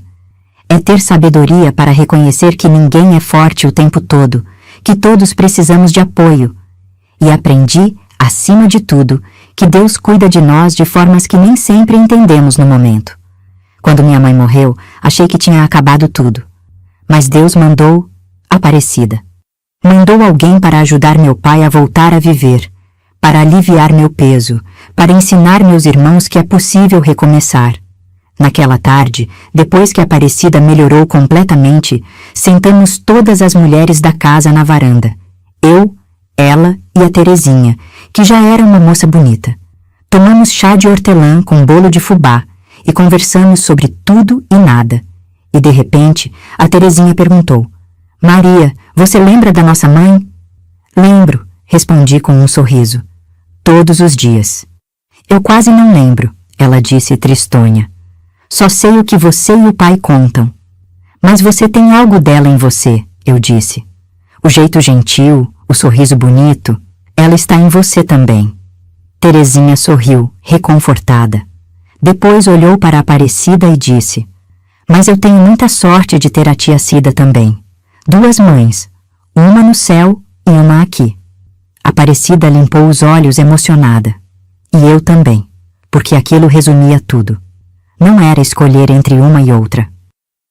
Speaker 1: É ter sabedoria para reconhecer que ninguém é forte o tempo todo, que todos precisamos de apoio. E aprendi, acima de tudo, que Deus cuida de nós de formas que nem sempre entendemos no momento. Quando minha mãe morreu, achei que tinha acabado tudo. Mas Deus mandou Aparecida. Mandou alguém para ajudar meu pai a voltar a viver, para aliviar meu peso, para ensinar meus irmãos que é possível recomeçar. Naquela tarde, depois que Aparecida melhorou completamente, sentamos todas as mulheres da casa na varanda. Eu, ela e a Terezinha, que já era uma moça bonita. Tomamos chá de hortelã com bolo de fubá e conversamos sobre tudo e nada. E de repente, a Terezinha perguntou: Maria, você lembra da nossa mãe? Lembro, respondi com um sorriso. Todos os dias. Eu quase não lembro, ela disse tristonha. Só sei o que você e o pai contam. Mas você tem algo dela em você, eu disse. O jeito gentil, o sorriso bonito, ela está em você também. Terezinha sorriu, reconfortada. Depois olhou para a Aparecida e disse: Mas eu tenho muita sorte de ter a tia Cida também. 2 mães, uma no céu e uma aqui. Aparecida limpou os olhos emocionada. E eu também, porque aquilo resumia tudo. Não era escolher entre uma e outra.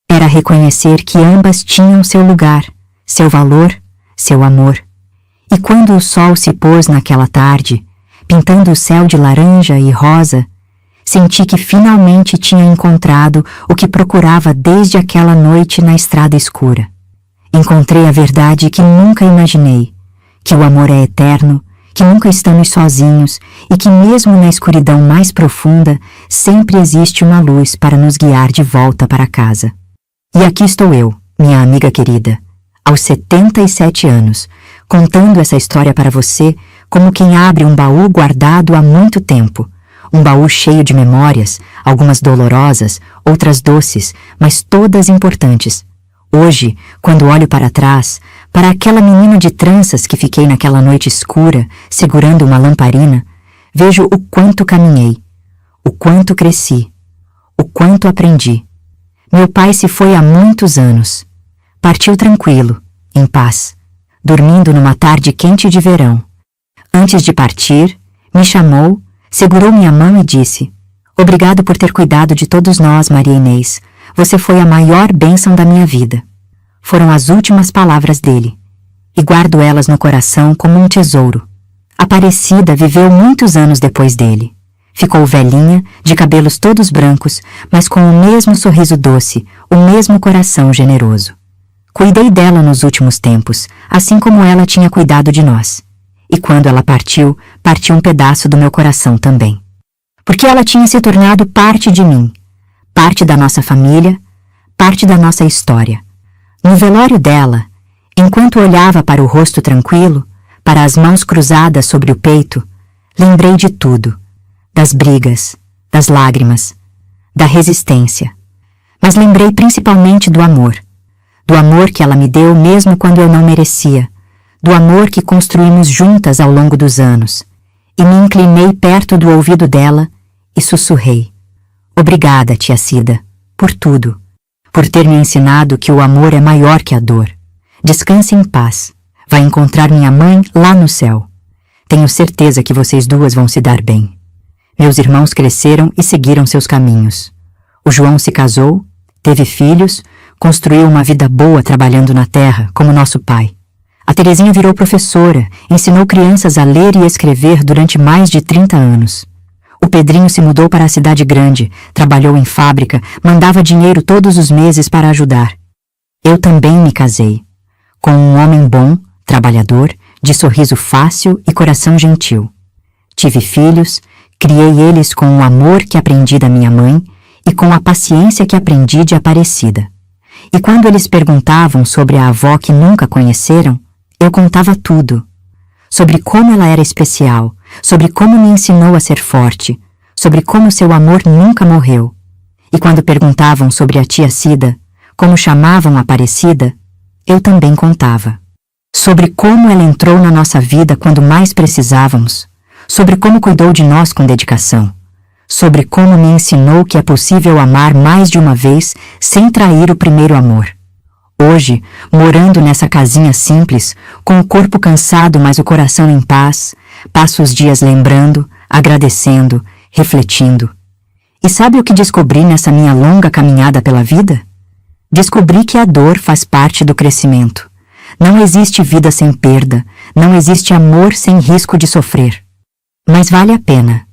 Speaker 1: Era reconhecer que ambas tinham seu lugar, seu valor, seu amor. E quando o sol se pôs naquela tarde, pintando o céu de laranja e rosa, senti que finalmente tinha encontrado o que procurava desde aquela noite na estrada escura. Encontrei a verdade que nunca imaginei, que o amor é eterno, que nunca estamos sozinhos e que mesmo na escuridão mais profunda sempre existe uma luz para nos guiar de volta para casa. E aqui estou eu, minha amiga querida, aos 77 anos, contando essa história para você como quem abre um baú guardado há muito tempo, um baú cheio de memórias, algumas dolorosas, outras doces, mas todas importantes. Hoje, quando olho para trás, para aquela menina de tranças que fiquei naquela noite escura, segurando uma lamparina, vejo o quanto caminhei, o quanto cresci, o quanto aprendi. Meu pai se foi há muitos anos. Partiu tranquilo, em paz, dormindo numa tarde quente de verão. Antes de partir, me chamou, segurou minha mão e disse: Obrigado por ter cuidado de todos nós, Maria Inês. Você foi a maior bênção da minha vida. Foram as últimas palavras dele. E guardo elas no coração como um tesouro. Aparecida viveu muitos anos depois dele. Ficou velhinha, de cabelos todos brancos, mas com o mesmo sorriso doce, o mesmo coração generoso. Cuidei dela nos últimos tempos, assim como ela tinha cuidado de nós. E quando ela partiu, partiu um pedaço do meu coração também. Porque ela tinha se tornado parte de mim, parte da nossa família, parte da nossa história. No velório dela, enquanto olhava para o rosto tranquilo, para as mãos cruzadas sobre o peito, lembrei de tudo, das brigas, das lágrimas, da resistência. Mas lembrei principalmente do amor que ela me deu mesmo quando eu não merecia, do amor que construímos juntas ao longo dos anos, e me inclinei perto do ouvido dela e sussurrei: Obrigada, tia Cida, por tudo, por ter me ensinado que o amor é maior que a dor. Descanse em paz. Vai encontrar minha mãe lá no céu. Tenho certeza que vocês duas vão se dar bem. Meus irmãos cresceram e seguiram seus caminhos. O João se casou, teve filhos, construiu uma vida boa trabalhando na terra, como nosso pai. A Terezinha virou professora, ensinou crianças a ler e escrever durante mais de 30 anos. O Pedrinho se mudou para a cidade grande, trabalhou em fábrica, mandava dinheiro todos os meses para ajudar. Eu também me casei, com um homem bom, trabalhador, de sorriso fácil e coração gentil. Tive filhos, criei eles com o amor que aprendi da minha mãe e com a paciência que aprendi de Aparecida. E quando eles perguntavam sobre a avó que nunca conheceram, eu contava tudo. Sobre como ela era especial, sobre como me ensinou a ser forte, sobre como seu amor nunca morreu. E quando perguntavam sobre a tia Cida, como chamavam a Aparecida, eu também contava. Sobre como ela entrou na nossa vida quando mais precisávamos, sobre como cuidou de nós com dedicação, sobre como me ensinou que é possível amar mais de uma vez sem trair o primeiro amor. Hoje, morando nessa casinha simples, com o corpo cansado mas o coração em paz, passo os dias lembrando, agradecendo, refletindo. E sabe o que descobri nessa minha longa caminhada pela vida? Descobri que a dor faz parte do crescimento. Não existe vida sem perda, não existe amor sem risco de sofrer. Mas vale a pena.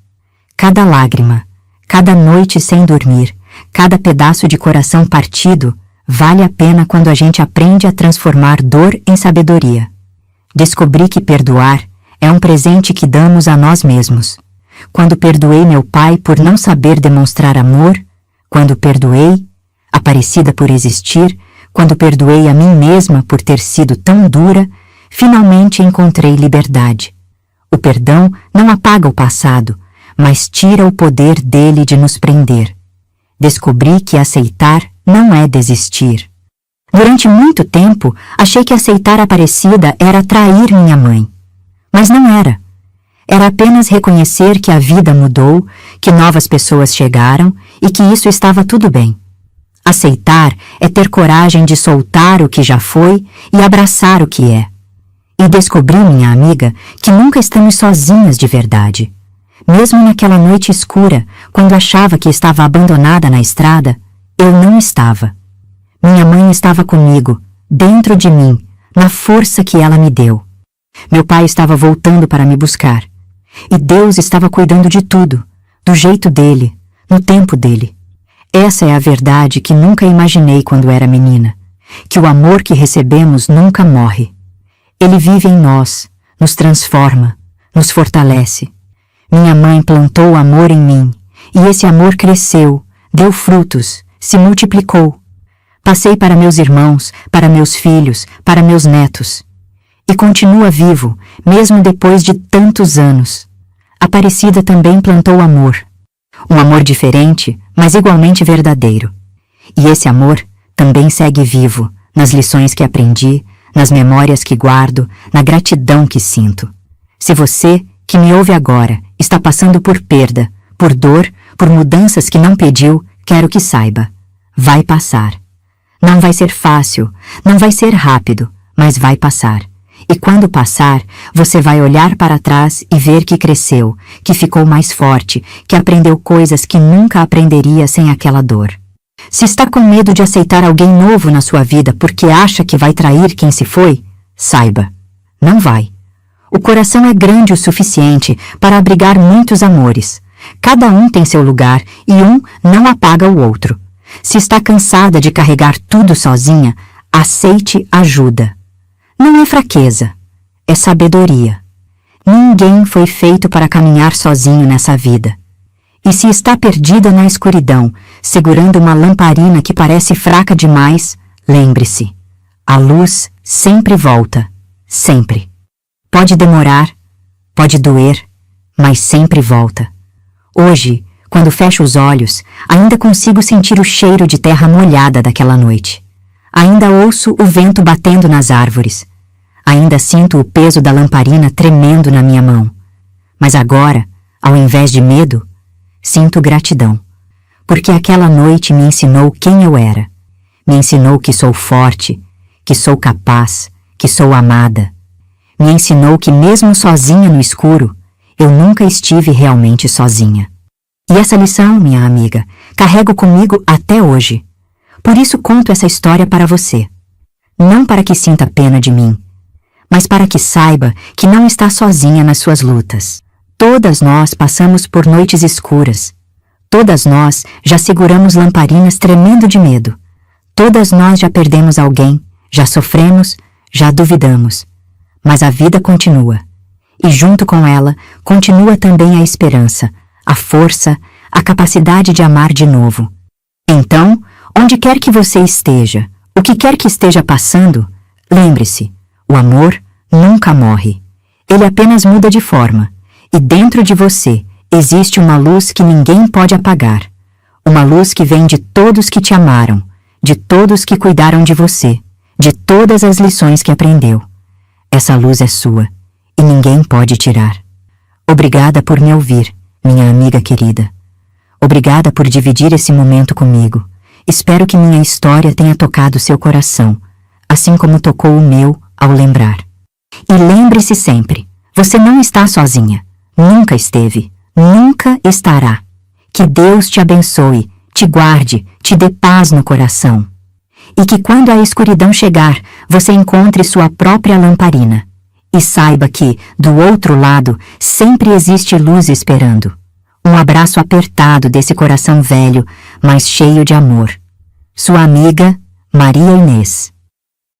Speaker 1: Cada lágrima, cada noite sem dormir, cada pedaço de coração partido, vale a pena quando a gente aprende a transformar dor em sabedoria. Descobri que perdoar é um presente que damos a nós mesmos. Quando perdoei meu pai por não saber demonstrar amor, quando perdoei Aparecida por existir, quando perdoei a mim mesma por ter sido tão dura, finalmente encontrei liberdade. O perdão não apaga o passado, mas tira o poder dele de nos prender. Descobri que aceitar não é desistir. Durante muito tempo, achei que aceitar Aparecida era trair minha mãe. Mas não era. Era apenas reconhecer que a vida mudou, que novas pessoas chegaram e que isso estava tudo bem. Aceitar é ter coragem de soltar o que já foi e abraçar o que é. E descobri, minha amiga, que nunca estamos sozinhas de verdade. Mesmo naquela noite escura, quando achava que estava abandonada na estrada, eu não estava. Minha mãe estava comigo, dentro de mim, na força que ela me deu. Meu pai estava voltando para me buscar. E Deus estava cuidando de tudo, do jeito dele, no tempo dele. Essa é a verdade que nunca imaginei quando era menina, que o amor que recebemos nunca morre. Ele vive em nós, nos transforma, nos fortalece. Minha mãe plantou o amor em mim, e esse amor cresceu, deu frutos, se multiplicou. Passei para meus irmãos, para meus filhos, para meus netos. E continua vivo, mesmo depois de tantos anos. Aparecida também plantou amor. Um amor diferente, mas igualmente verdadeiro. E esse amor também segue vivo, nas lições que aprendi, nas memórias que guardo, na gratidão que sinto. Se você, que me ouve agora, está passando por perda, por dor, por mudanças que não pediu, quero que saiba. Vai passar. Não vai ser fácil, não vai ser rápido, mas vai passar. E quando passar, você vai olhar para trás e ver que cresceu, que ficou mais forte, que aprendeu coisas que nunca aprenderia sem aquela dor. Se está com medo de aceitar alguém novo na sua vida porque acha que vai trair quem se foi, saiba, não vai. O coração é grande o suficiente para abrigar muitos amores. Cada um tem seu lugar e um não apaga o outro. Se está cansada de carregar tudo sozinha, aceite ajuda. Não é fraqueza, é sabedoria. Ninguém foi feito para caminhar sozinho nessa vida. E se está perdida na escuridão, segurando uma lamparina que parece fraca demais, lembre-se, a luz sempre volta, sempre. Pode demorar, pode doer, mas sempre volta. Hoje, quando fecho os olhos, ainda consigo sentir o cheiro de terra molhada daquela noite. Ainda ouço o vento batendo nas árvores. Ainda sinto o peso da lamparina tremendo na minha mão. Mas agora, ao invés de medo, sinto gratidão. Porque aquela noite me ensinou quem eu era. Me ensinou que sou forte, que sou capaz, que sou amada. Me ensinou que mesmo sozinha no escuro, eu nunca estive realmente sozinha. E essa lição, minha amiga, carrego comigo até hoje. Por isso conto essa história para você. Não para que sinta pena de mim, mas para que saiba que não está sozinha nas suas lutas. Todas nós passamos por noites escuras. Todas nós já seguramos lamparinas tremendo de medo. Todas nós já perdemos alguém, já sofremos, já duvidamos. Mas a vida continua. E junto com ela, continua também a esperança, a força, a capacidade de amar de novo. Então, onde quer que você esteja, o que quer que esteja passando, lembre-se, o amor nunca morre. Ele apenas muda de forma. E dentro de você existe uma luz que ninguém pode apagar. Uma luz que vem de todos que te amaram, de todos que cuidaram de você, de todas as lições que aprendeu. Essa luz é sua, e ninguém pode tirar. Obrigada por me ouvir, minha amiga querida. Obrigada por dividir esse momento comigo. Espero que minha história tenha tocado seu coração, assim como tocou o meu ao lembrar. E lembre-se sempre, você não está sozinha. Nunca esteve, nunca estará. Que Deus te abençoe, te guarde, te dê paz no coração. E que quando a escuridão chegar, você encontre sua própria lamparina. E saiba que, do outro lado, sempre existe luz esperando. Um abraço apertado desse coração velho, mas cheio de amor. Sua amiga, Maria Inês.